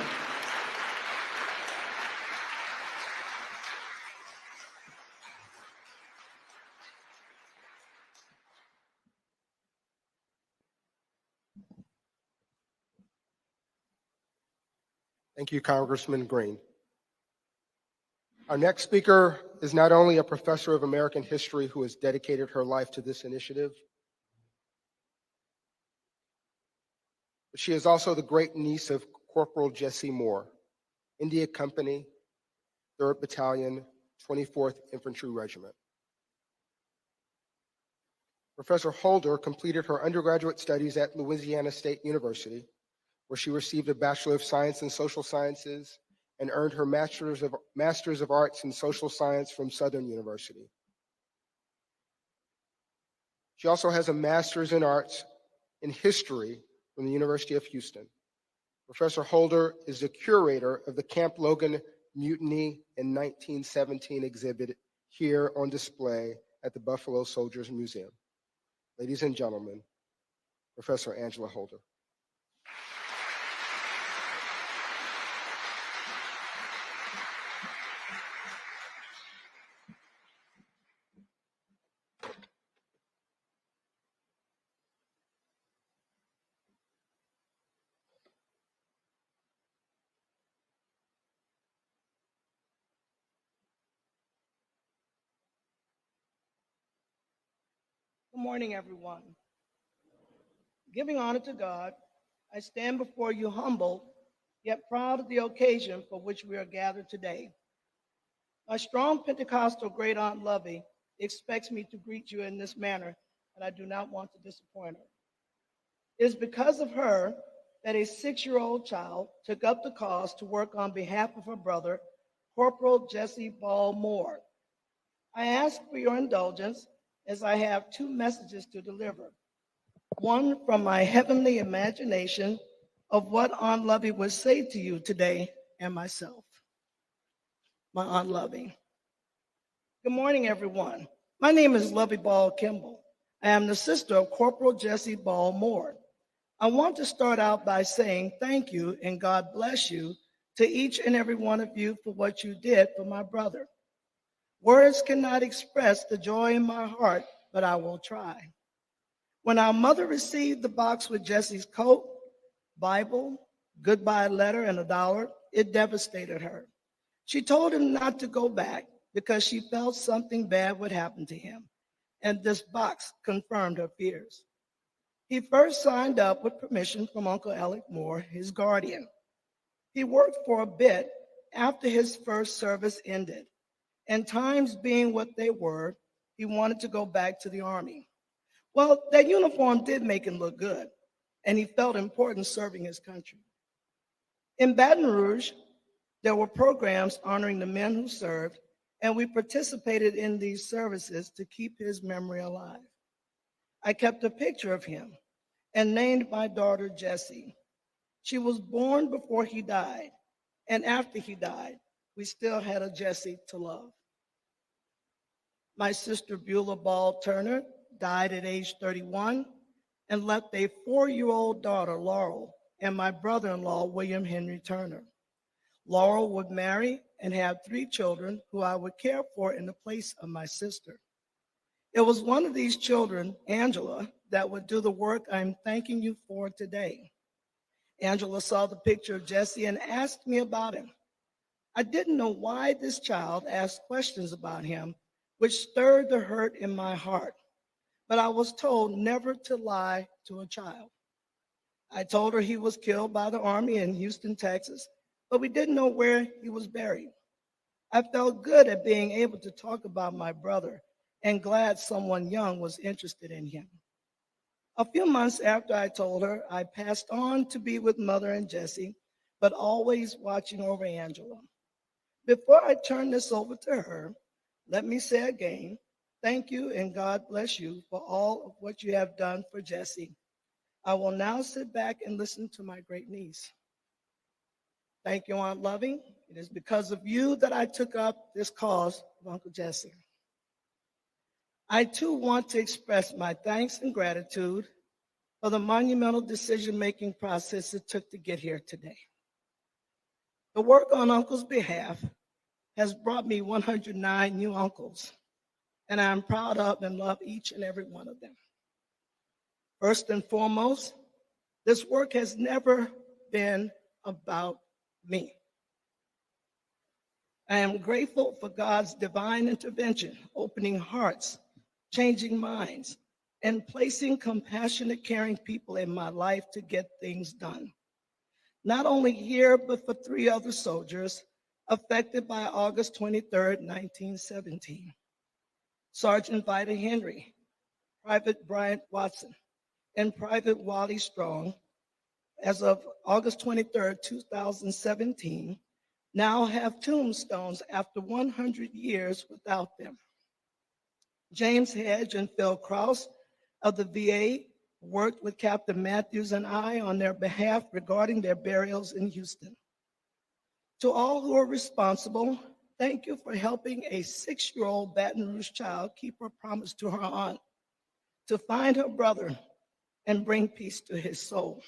Speaker 1: Thank you, Congressman Green. Our next speaker is not only a professor of American history who has dedicated her life to this initiative, but she is also the great niece of Corporal Jesse Moore, India Company, 3rd Battalion, 24th Infantry Regiment. Professor Holder completed her undergraduate studies at Louisiana State University, where she received a Bachelor of Science in Social Sciences and earned her Masters of Arts in Social Science from Southern University. She also has a Master's in Arts in History from the University of Houston. Professor Holder is the curator of the Camp Logan Mutiny in 1917 exhibit here on display at the Buffalo Soldiers Museum. Ladies and gentlemen, Professor Angela Holder.
Speaker 6: Good morning, everyone. Giving honor to God, I stand before you humbled, yet proud of the occasion for which we are gathered today. My strong Pentecostal great aunt Lovey expects me to greet you in this manner, and I do not want to disappoint her. It is because of her that a 6-year-old child took up the cause to work on behalf of her brother, Corporal Jesse Ball Moore. I ask for your indulgence as I have 2 messages to deliver. One from my heavenly imagination of what Aunt Lovey would say to you today, and myself. My Aunt Lovey. Good morning, everyone. My name is Lovey Ball Kimball. I am the sister of Corporal Jesse Ball Moore. I want to start out by saying thank you and God bless you to each and every one of you for what you did for my brother. Words cannot express the joy in my heart, but I will try. When our mother received the box with Jesse's coat, Bible, goodbye letter, and $1, it devastated her. She told him not to go back because she felt something bad would happen to him, and this box confirmed her fears. He first signed up with permission from Uncle Alec Moore, his guardian. He worked for a bit after his first service ended, and times being what they were, he wanted to go back to the Army. Well, that uniform did make him look good, and he felt important serving his country. In Baton Rouge, there were programs honoring the men who served, and we participated in these services to keep his memory alive. I kept a picture of him and named my daughter Jessie. She was born before he died, and after he died, we still had a Jessie to love. My sister Beulah Ball Turner died at age 31 and left a 4-year-old daughter, Laurel, and my brother-in-law, William Henry Turner. Laurel would marry and have 3 children who I would care for in the place of my sister. It was one of these children, Angela, that would do the work I'm thanking you for today. Angela saw the picture of Jesse and asked me about him. I didn't know why this child asked questions about him, which stirred the hurt in my heart. But I was told never to lie to a child. I told her he was killed by the Army in Houston, Texas, but we didn't know where he was buried. I felt good at being able to talk about my brother and glad someone young was interested in him. A few months after I told her, I passed on to be with Mother and Jesse, but always watching over Angela. Before I turn this over to her, let me say again, thank you and God bless you for all of what you have done for Jesse. I will now sit back and listen to my great niece. Thank you, Aunt Loving. It is because of you that I took up this cause of Uncle Jesse. I too want to express my thanks and gratitude for the monumental decision-making process it took to get here today. The work on Uncle's behalf has brought me 109 new uncles, and I'm proud of and love each and every one of them. First and foremost, this work has never been about me. I am grateful for God's divine intervention, opening hearts, changing minds, and placing compassionate, caring people in my life to get things done. Not only here, but for 3 other soldiers affected by August 23rd, 1917. Sergeant Vida Henry, Private Bryant Watson, and Private Wally Strong, as of August 23rd, 2017, now have tombstones after 100 years without them. James Hedge and Phil Krause of the VA worked with Captain Matthews and I on their behalf regarding their burials in Houston. To all who are responsible, thank you for helping a 6-year-old Baton Rouge child keep her promise to her aunt to find her brother and bring peace to his soul.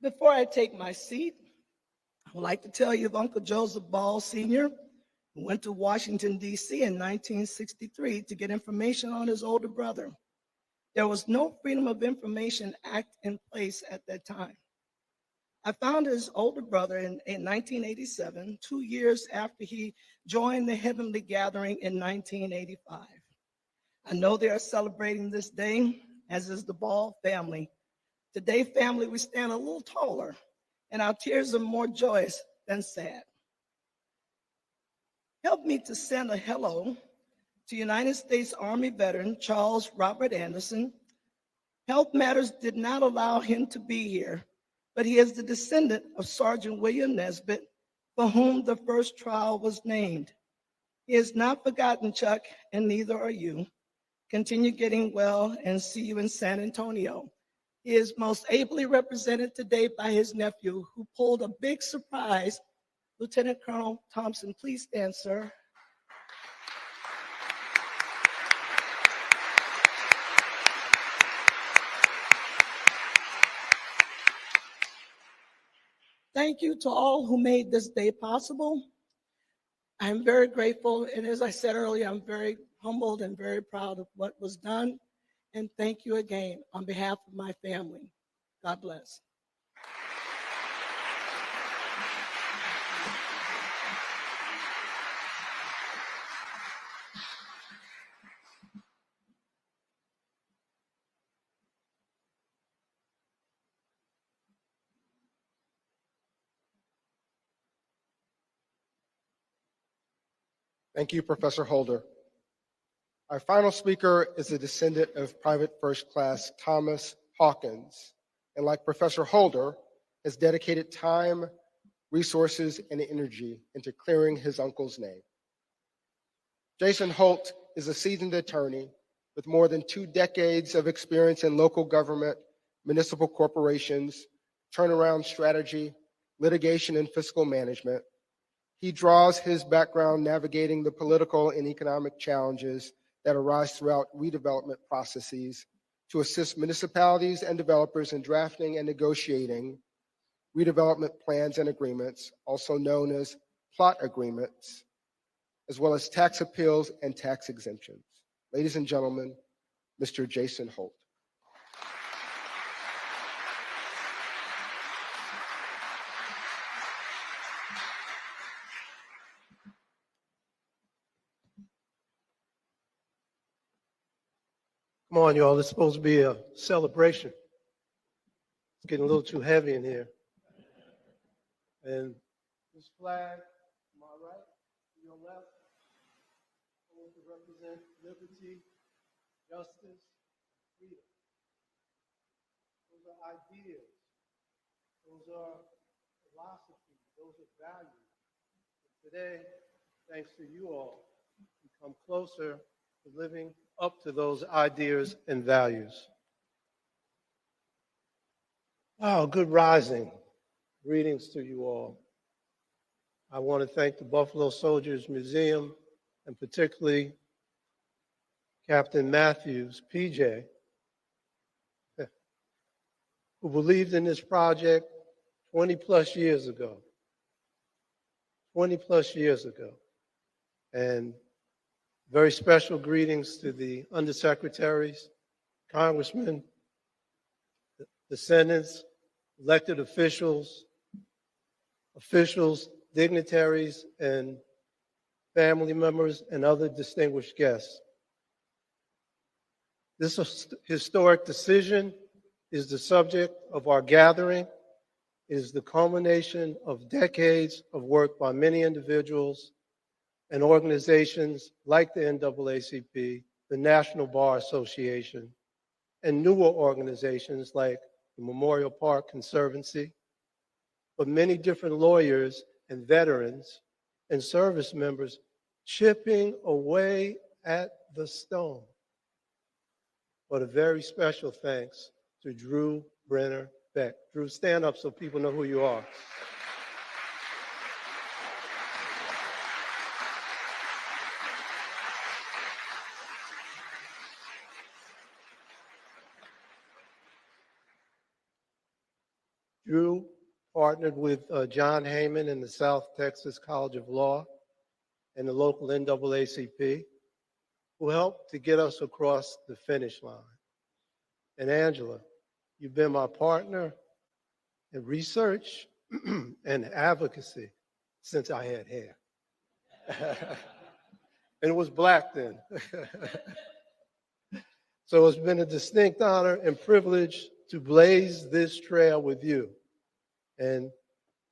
Speaker 6: Before I take my seat, I would like to tell you of Uncle Joseph Ball Sr., who went to Washington, D.C. in 1963 to get information on his older brother. There was no Freedom of Information Act in place at that time. I found his older brother in 1987, 2 years after he joined the Heavenly Gathering in 1985. I know they are celebrating this day, as is the Ball family. Today, family, we stand a little taller, and our tears are more joyous than sad. Help me to send a hello to United States Army veteran Charles Robert Anderson. Health matters did not allow him to be here, but he is the descendant of Sergeant William Nesbitt, for whom the first trial was named. He has not forgotten, Chuck, and neither are you. Continue getting well, and see you in San Antonio. He is most ably represented today by his nephew, who pulled a big surprise. Lieutenant Colonel Thompson, please stand, sir. Thank you to all who made this day possible. I'm very grateful, and as I said earlier, I'm very humbled and very proud of what was done. And thank you again on behalf of my family. God bless.
Speaker 1: Thank you, Professor Holder. Our final speaker is a descendant of Private First Class Thomas Hawkins, and like Professor Holder, has dedicated time, resources, and energy into clearing his uncle's name. Jason Holt is a seasoned attorney with more than 2 decades of experience in local government, municipal corporations, turnaround strategy, litigation, and fiscal management. He draws his background navigating the political and economic challenges that arise throughout redevelopment processes to assist municipalities and developers in drafting and negotiating redevelopment plans and agreements, also known as plot agreements, as well as tax appeals and tax exemptions. Ladies and gentlemen, Mr. Jason Holt.
Speaker 7: Come on, y'all. It's supposed to be a celebration. It's getting a little too heavy in here. And this flag, to my right, to your left, supposed to represent liberty, justice, freedom. Those are ideas. Those are philosophies. Those are values. And today, thanks to you all, we come closer to living up to those ideas and values. Oh, good rising. Greetings to you all. I want to thank the Buffalo Soldiers Museum, and particularly Captain Matthews, PJ, who believed in this project 20 plus years ago. 20 plus years ago. And very special greetings to the undersecretaries, congressmen, the senators, elected officials dignitaries and family members, and other distinguished guests. This historic decision is the subject of our gathering. It is the culmination of decades of work by many individuals and organizations like the NAACP, the National Bar Association, and newer organizations like the Memorial Park Conservancy, but many different lawyers and veterans and service members chipping away at the stone. But a very special thanks to Drew Brenner Beck. Drew, stand up so people know who you are. Drew partnered with John Heyman in the South Texas College of Law and the local NAACP, who helped to get us across the finish line. And Angela, you've been my partner in research and advocacy since I had hair. And it was black then. So it's been a distinct honor and privilege to blaze this trail with you. And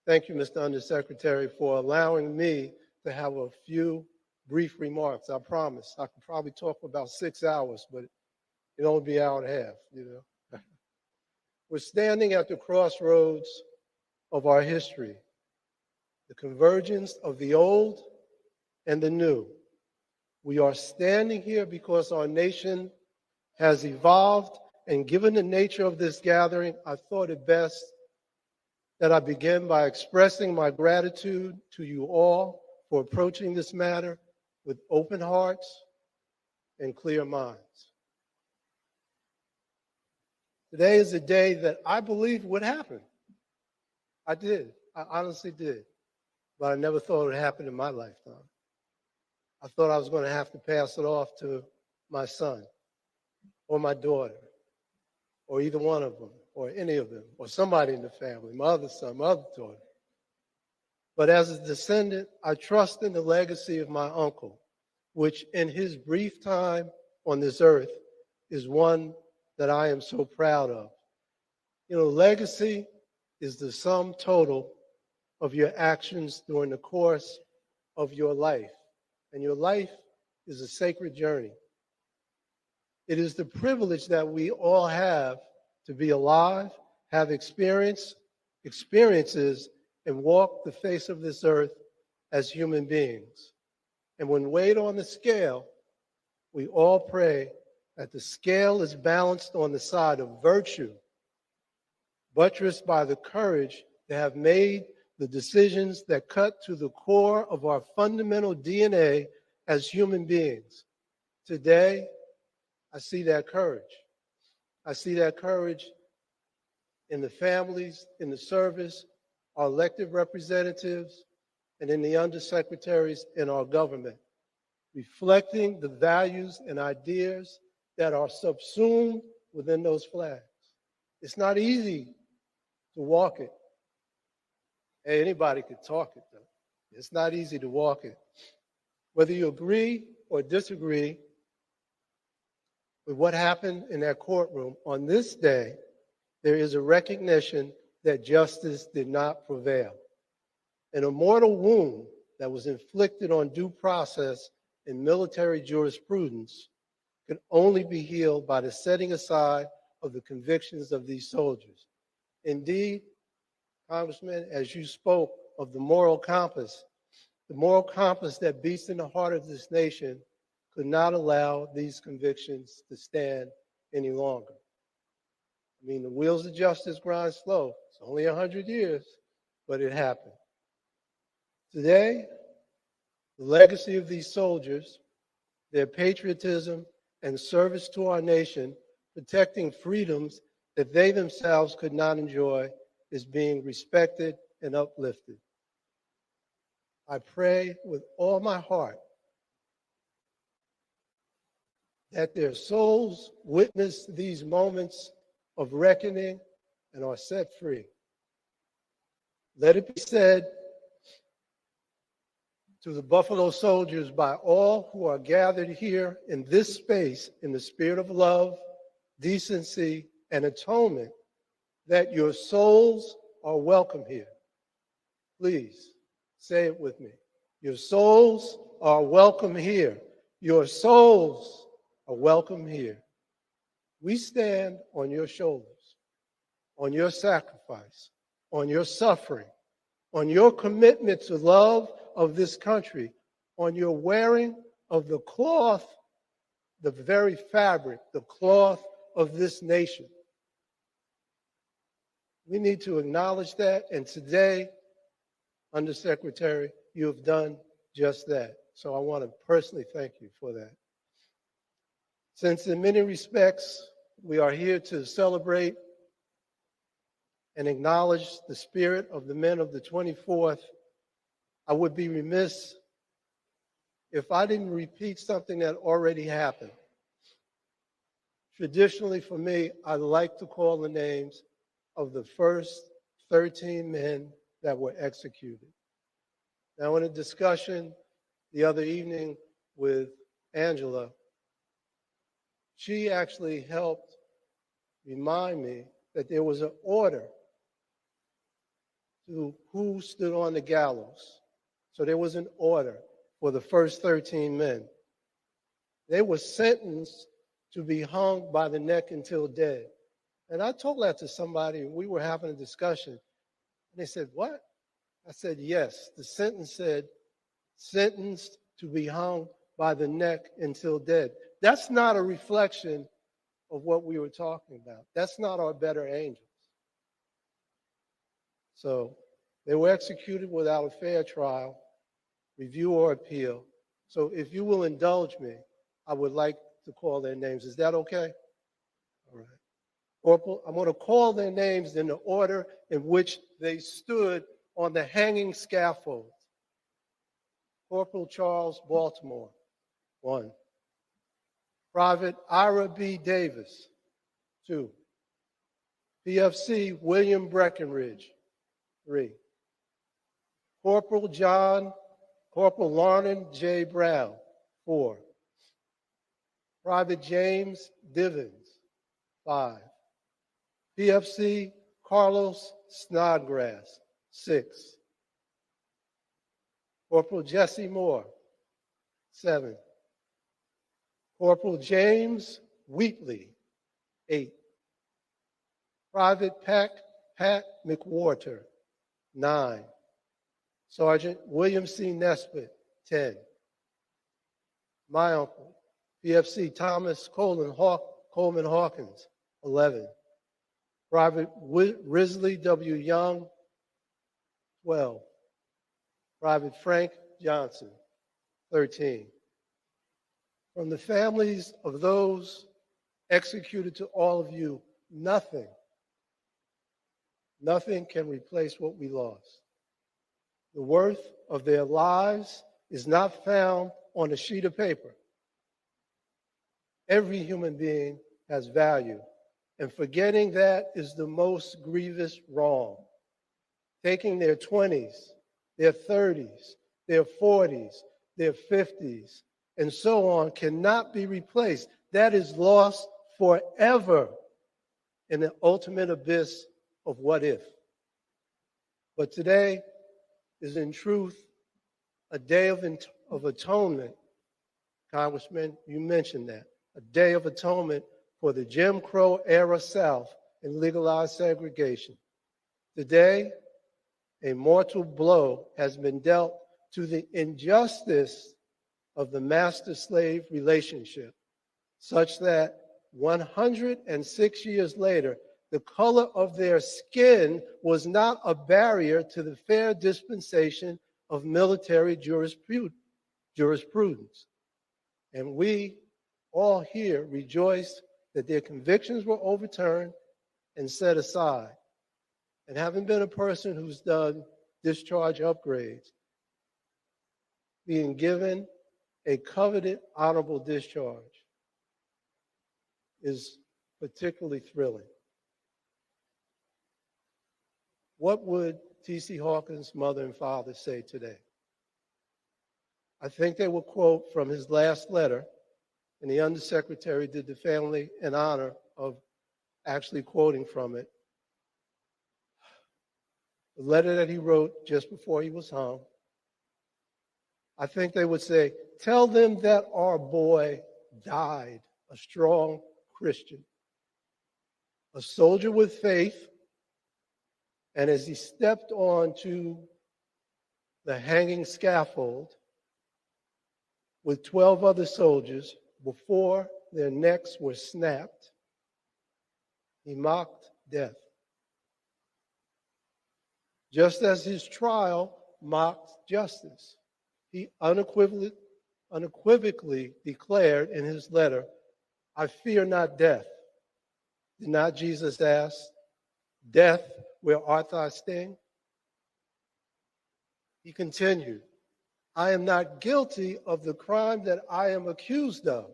Speaker 7: thank you, Mr. Undersecretary, for allowing me to have a few brief remarks. I promise. I could probably talk for about 6 hours, but it'll only be an hour and a half, you know. We're standing at the crossroads of our history, the convergence of the old and the new. We are standing here because our nation has evolved, and given the nature of this gathering, I thought it best that I begin by expressing my gratitude to you all for approaching this matter with open hearts and clear minds. Today is a day that I believe would happen. I did. I honestly did. But I never thought it would happen in my lifetime. I thought I was going to have to pass it off to my son or my daughter or either one of them or any of them or somebody in the family, my other son, my other daughter. But as a descendant, I trust in the legacy of my uncle, which in his brief time on this earth is one that I am so proud of. You know, legacy is the sum total of your actions during the course of your life. And your life is a sacred journey. It is the privilege that we all have to be alive, have experiences, and walk the face of this earth as human beings. And when weighed on the scale, we all pray that the scale is balanced on the side of virtue, buttressed by the courage to have made the decisions that cut to the core of our fundamental DNA as human beings. Today, I see that courage. I see that courage in the families, in the service, our elected representatives, and in the undersecretaries in our government, reflecting the values and ideas that are subsumed within those flags. It's not easy to walk it. Hey, anybody could talk it, though. It's not easy to walk it. Whether you agree or disagree with what happened in that courtroom, on this day, there is a recognition that justice did not prevail. An immortal wound that was inflicted on due process in military jurisprudence could only be healed by the setting aside of the convictions of these soldiers. Indeed, Congressman, as you spoke of the moral compass that beats in the heart of this nation could not allow these convictions to stand any longer. I mean, the wheels of justice grind slow. It's only 100 years, but it happened. Today, the legacy of these soldiers, their patriotism and service to our nation, protecting freedoms that they themselves could not enjoy, is being respected and uplifted. I pray with all my heart that their souls witness these moments of reckoning and are set free. Let it be said to the Buffalo Soldiers by all who are gathered here in this space in the spirit of love, decency, and atonement, that your souls are welcome here. Please say it with me. Your souls are welcome here. Your souls are welcome here. We stand on your shoulders, on your sacrifice, on your suffering, on your commitment to love of this country, on your wearing of the cloth, the very fabric, the cloth of this nation. We need to acknowledge that, and today, Undersecretary, you have done just that. So I want to personally thank you for that. Since in many respects, we are here to celebrate and acknowledge the spirit of the men of the 24th, I would be remiss if I didn't repeat something that already happened. Traditionally for me, I like to call the names of the first 13 men that were executed. Now, in a discussion the other evening with Angela, she actually helped remind me that there was an order to who stood on the gallows. So there was an order for the first 13 men. They were sentenced to be hung by the neck until dead. And I told that to somebody, and we were having a discussion. And they said, "What?" I said, "Yes." The sentence said, sentenced to be hung by the neck until dead. That's not a reflection of what we were talking about. That's not our better angels. So they were executed without a fair trial, review, or appeal. So if you will indulge me, I would like to call their names. Is that okay? All right. Corporal, I'm going to call their names in the order in which they stood on the hanging scaffold. Corporal Charles Baltimore, 1. Private Ira B. Davis, 2. PFC William Breckenridge, 3. Corporal Lornan J. Brown, 4. Private James Divins, 5. PFC Carlos Snodgrass, 6. Corporal Jesse Moore, 7. Corporal James Wheatley, 8. Private Pat McWhorter, 9. Sergeant William C. Nesbitt, 10. My uncle, PFC Thomas Coleman Hawkins, 11. Private Risley W. Young, 12. Private Frank Johnson, 13. From the families of those executed to all of you, nothing can replace what we lost. The worth of their lives is not found on a sheet of paper. Every human being has value, and forgetting that is the most grievous wrong. Taking their 20s, their 30s, their 40s, their 50s, and so on cannot be replaced. That is lost forever in the ultimate abyss of what if. But today is in truth a day of atonement. Congressman, you mentioned that. A day of atonement for the Jim Crow era South and legalized segregation. Today, a mortal blow has been dealt to the injustice of the master-slave relationship, such that 106 years later, the color of their skin was not a barrier to the fair dispensation of military jurisprudence. And we all here rejoice that their convictions were overturned and set aside. And having been a person who's done discharge upgrades, being given a coveted honorable discharge is particularly thrilling. What would T.C. Hawkins' mother and father say today? I think they will quote from his last letter, and the undersecretary did the family an honor of actually quoting from it. The letter that he wrote just before he was hung. I think they would say, tell them that our boy died, a strong Christian, a soldier with faith, and as he stepped onto the hanging scaffold with 12 other soldiers, before their necks were snapped, he mocked death. Just as his trial mocked justice, he unequivocally declared in his letter, I fear not death. Did not Jesus ask, death, where art thou sting? He continued, I am not guilty of the crime that I am accused of.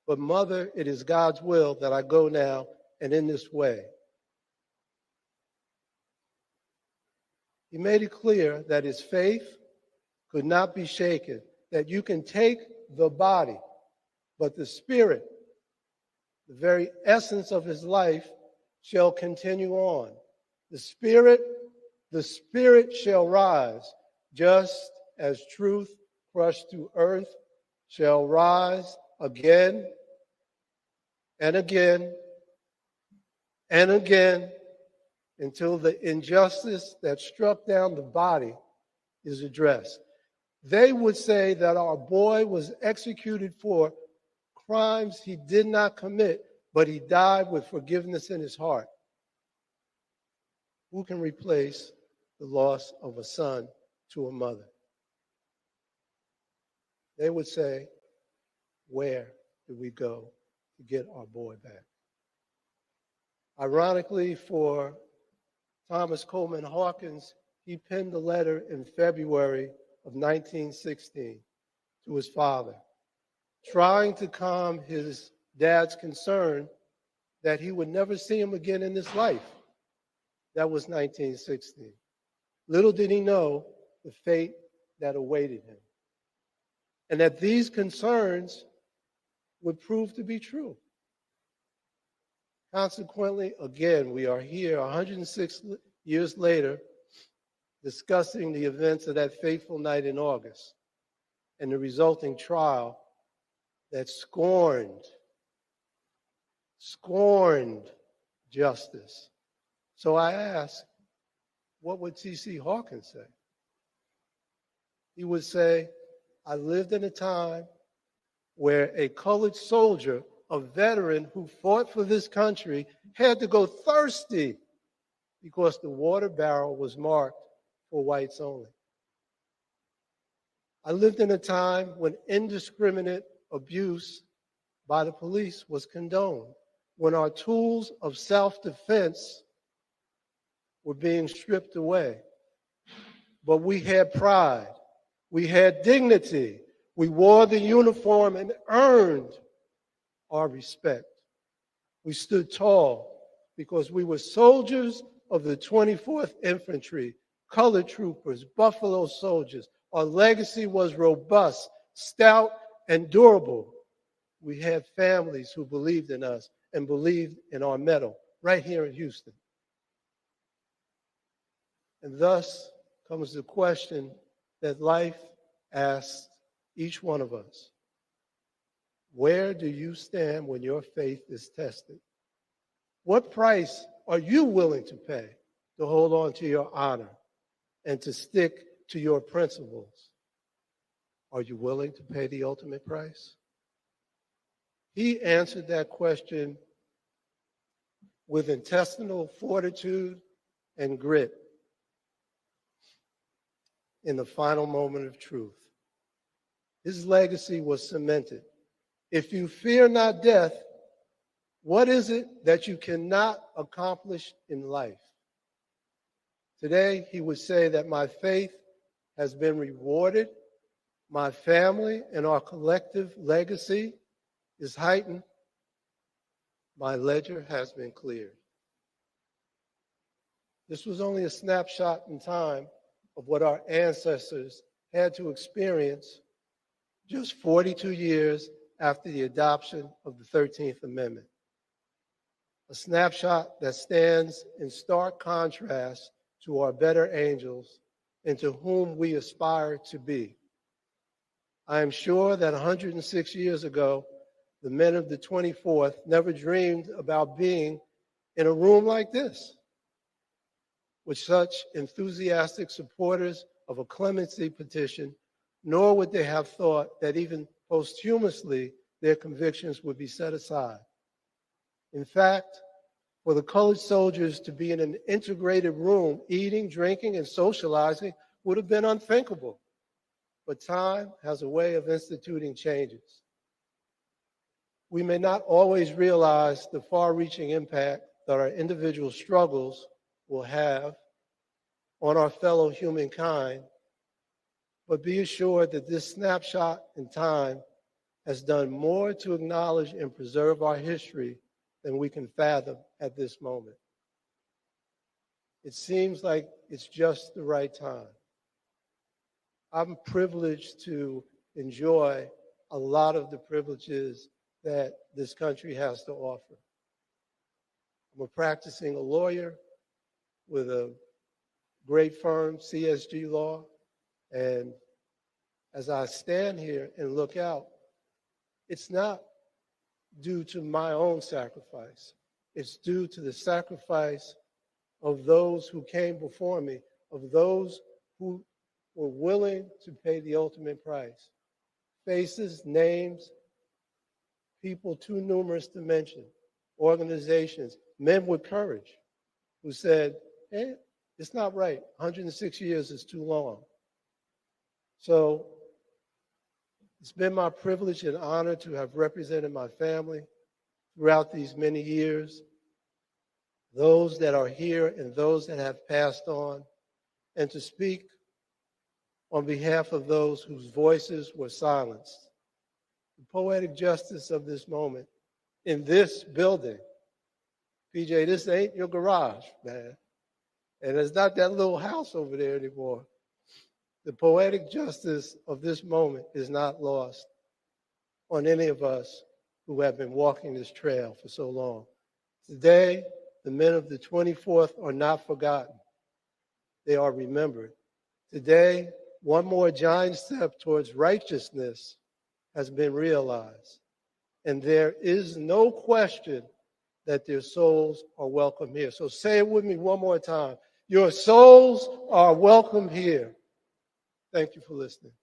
Speaker 7: But mother, it is God's will that I go now and in this way. He made it clear that his faith could not be shaken, that you can take the body, but the spirit, the very essence of his life, shall continue on. The spirit shall rise, just as truth crushed to earth shall rise again and again and again until the injustice that struck down the body is addressed. They would say that our boy was executed for crimes he did not commit, but he died with forgiveness in his heart. Who can replace the loss of a son to a mother? They would say, where do we go to get our boy back? Ironically, for Thomas Coleman Hawkins, he penned a letter in February of 1916 to his father, trying to calm his dad's concern that he would never see him again in this life. That was 1916. Little did he know the fate that awaited him, and that these concerns would prove to be true. Consequently, again, we are here 106 years later discussing the events of that fateful night in August and the resulting trial that scorned justice. So I ask, what would T.C. Hawkins say? He would say, I lived in a time where a colored soldier, a veteran who fought for this country, had to go thirsty because the water barrel was marked for whites only. I lived in a time when indiscriminate abuse by the police was condoned, when our tools of self-defense were being stripped away. But we had pride, we had dignity, we wore the uniform and earned our respect. We stood tall because we were soldiers of the 24th Infantry, colored troopers, Buffalo Soldiers. Our legacy was robust, stout, and durable. We had families who believed in us and believed in our mettle right here in Houston. And thus comes the question that life asks each one of us. Where do you stand when your faith is tested? What price are you willing to pay to hold on to your honor and to stick to your principles? Are you willing to pay the ultimate price? He answered that question with intestinal fortitude and grit in the final moment of truth. His legacy was cemented. If you fear not death, what is it that you cannot accomplish in life? Today, he would say that my faith has been rewarded, my family and our collective legacy is heightened, my ledger has been cleared. This was only a snapshot in time of what our ancestors had to experience just 42 years after the adoption of the 13th Amendment. A snapshot that stands in stark contrast to our better angels and to whom we aspire to be. I am sure that 106 years ago, the men of the 24th never dreamed about being in a room like this, with such enthusiastic supporters of a clemency petition, nor would they have thought that even posthumously their convictions would be set aside. In fact, for the colored soldiers to be in an integrated room, eating, drinking, and socializing would have been unthinkable. But time has a way of instituting changes. We may not always realize the far-reaching impact that our individual struggles will have on our fellow humankind, but be assured that this snapshot in time has done more to acknowledge and preserve our history than we can fathom at this moment. It seems like it's just the right time. I'm privileged to enjoy a lot of the privileges that this country has to offer. I'm a practicing lawyer with a great firm, CSG Law, and as I stand here and look out, it's not due to my own sacrifice. It's due to the sacrifice of those who came before me, of those who were willing to pay the ultimate price. Faces, names, people too numerous to mention, organizations, men with courage who said, hey, it's not right. 106 years is too long. So it's been my privilege and honor to have represented my family throughout these many years, those that are here and those that have passed on, and to speak on behalf of those whose voices were silenced. The poetic justice of this moment in this building. PJ, this ain't your garage, man. And it's not that little house over there anymore. The poetic justice of this moment is not lost on any of us who have been walking this trail for so long. Today, the men of the 24th are not forgotten. They are remembered. Today, one more giant step towards righteousness has been realized. And there is no question that their souls are welcome here. So say it with me one more time. Your souls are welcome here. Thank you for listening.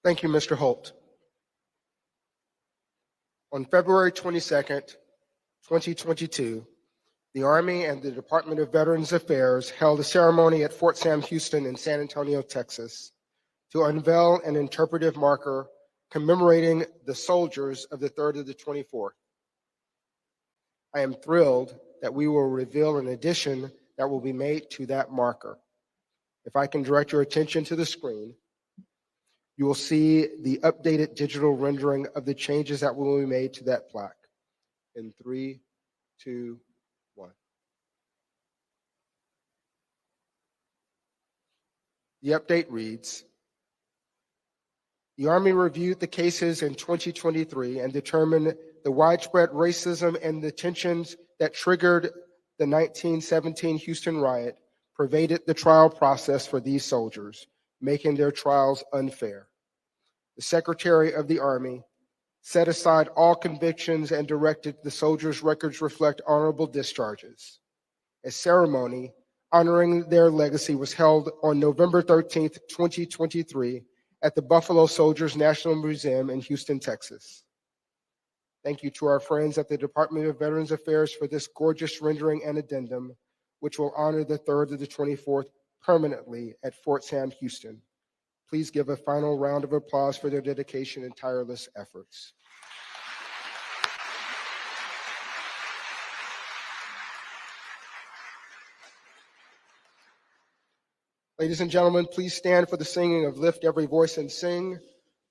Speaker 1: Thank you, Mr. Holt. On February 22nd, 2022, the Army and the Department of Veterans Affairs held a ceremony at Fort Sam Houston in San Antonio, Texas, to unveil an interpretive marker commemorating the soldiers of the 3rd of the 24th. I am thrilled that we will reveal an addition that will be made to that marker. If I can direct your attention to the screen, you will see the updated digital rendering of the changes that will be made to that plaque. In 3, 2, 1. The update reads, the Army reviewed the cases in 2023 and determined the widespread racism and the tensions that triggered the 1917 Houston riot pervaded the trial process for these soldiers, making their trials unfair. The Secretary of the Army set aside all convictions and directed the soldiers' records reflect honorable discharges. A ceremony honoring their legacy was held on November 13th, 2023 at the Buffalo Soldiers National Museum in Houston, Texas. Thank you to our friends at the Department of Veterans Affairs for this gorgeous rendering and addendum, which will honor the 3rd of the 24th permanently at Fort Sam Houston. Please give a final round of applause for their dedication and tireless efforts. Ladies and gentlemen, please stand for the singing of Lift Every Voice and Sing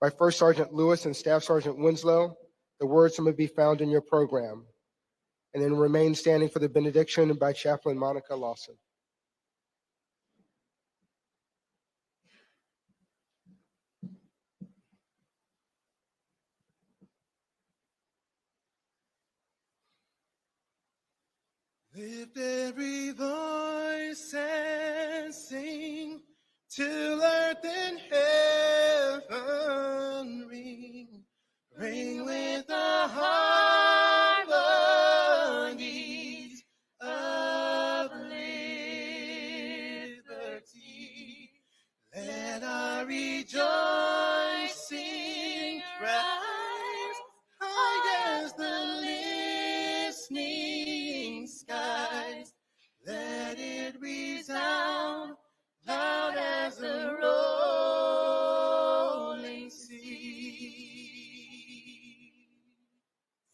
Speaker 1: by First Sergeant Lewis and Staff Sergeant Winslow. The words may be found in your program. And then remain standing for the benediction by Chaplain Monica Lawson.
Speaker 8: Lift every voice and sing till earth and heaven ring. Ring with the harmonies of liberty. Let our rejoicing rise high as the listening skies. Let it resound loud as the rolling sea.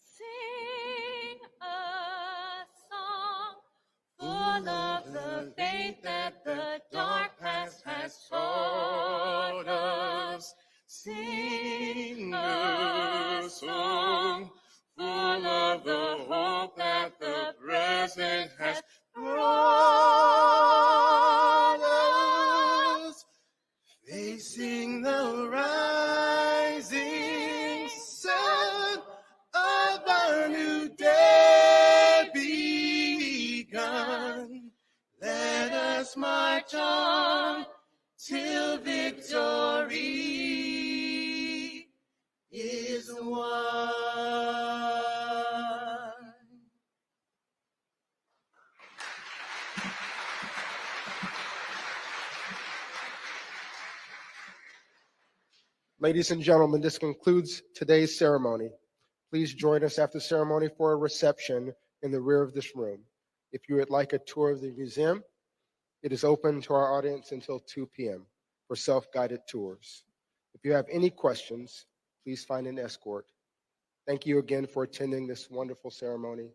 Speaker 2: Sing a song full of the faith that the dark past has taught us. Sing a song full of the hope that the present has brought us.
Speaker 8: Facing the rising sun of our new day begun. Let us march on till victory is won.
Speaker 1: Ladies and gentlemen, this concludes today's ceremony. Please join us after the ceremony for a reception in the rear of this room. If you would like a tour of the museum, it is open to our audience until 2 p.m. for self-guided tours. If you have any questions, please find an escort. Thank you again for attending this wonderful ceremony.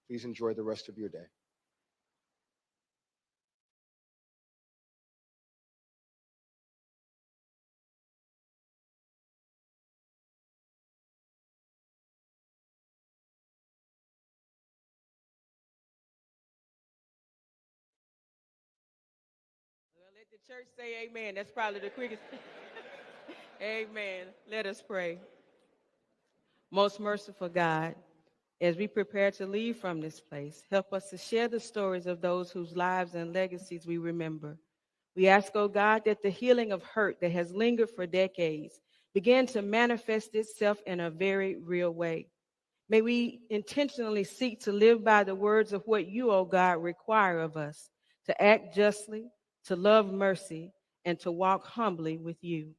Speaker 1: Please enjoy the rest of your day.
Speaker 9: Well, let the church say amen. That's probably the quickest. Amen. Let us pray. Most merciful God, as we prepare to leave from this place, help us to share the stories of those whose lives and legacies we remember. We ask, oh God, that the healing of hurt that has lingered for decades begin to manifest itself in a very real way. May we intentionally seek to live by the words of what you, oh God, require of us, to act justly, to love mercy, and to walk humbly with you.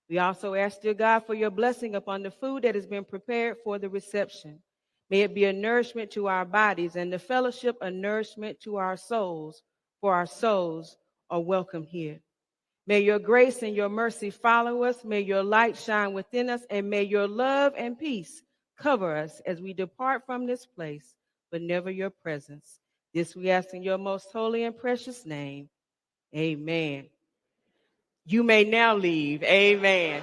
Speaker 9: We also ask, dear God, for your blessing upon the food that has been prepared for the reception. May it be a nourishment to our bodies and the fellowship a nourishment to our souls, for our souls are welcome here. May your grace and your mercy follow us. May your light shine within us, and may your love and peace cover us as we depart from this place, but never your presence. This we ask in your most holy and precious name. Amen. You may now leave. Amen.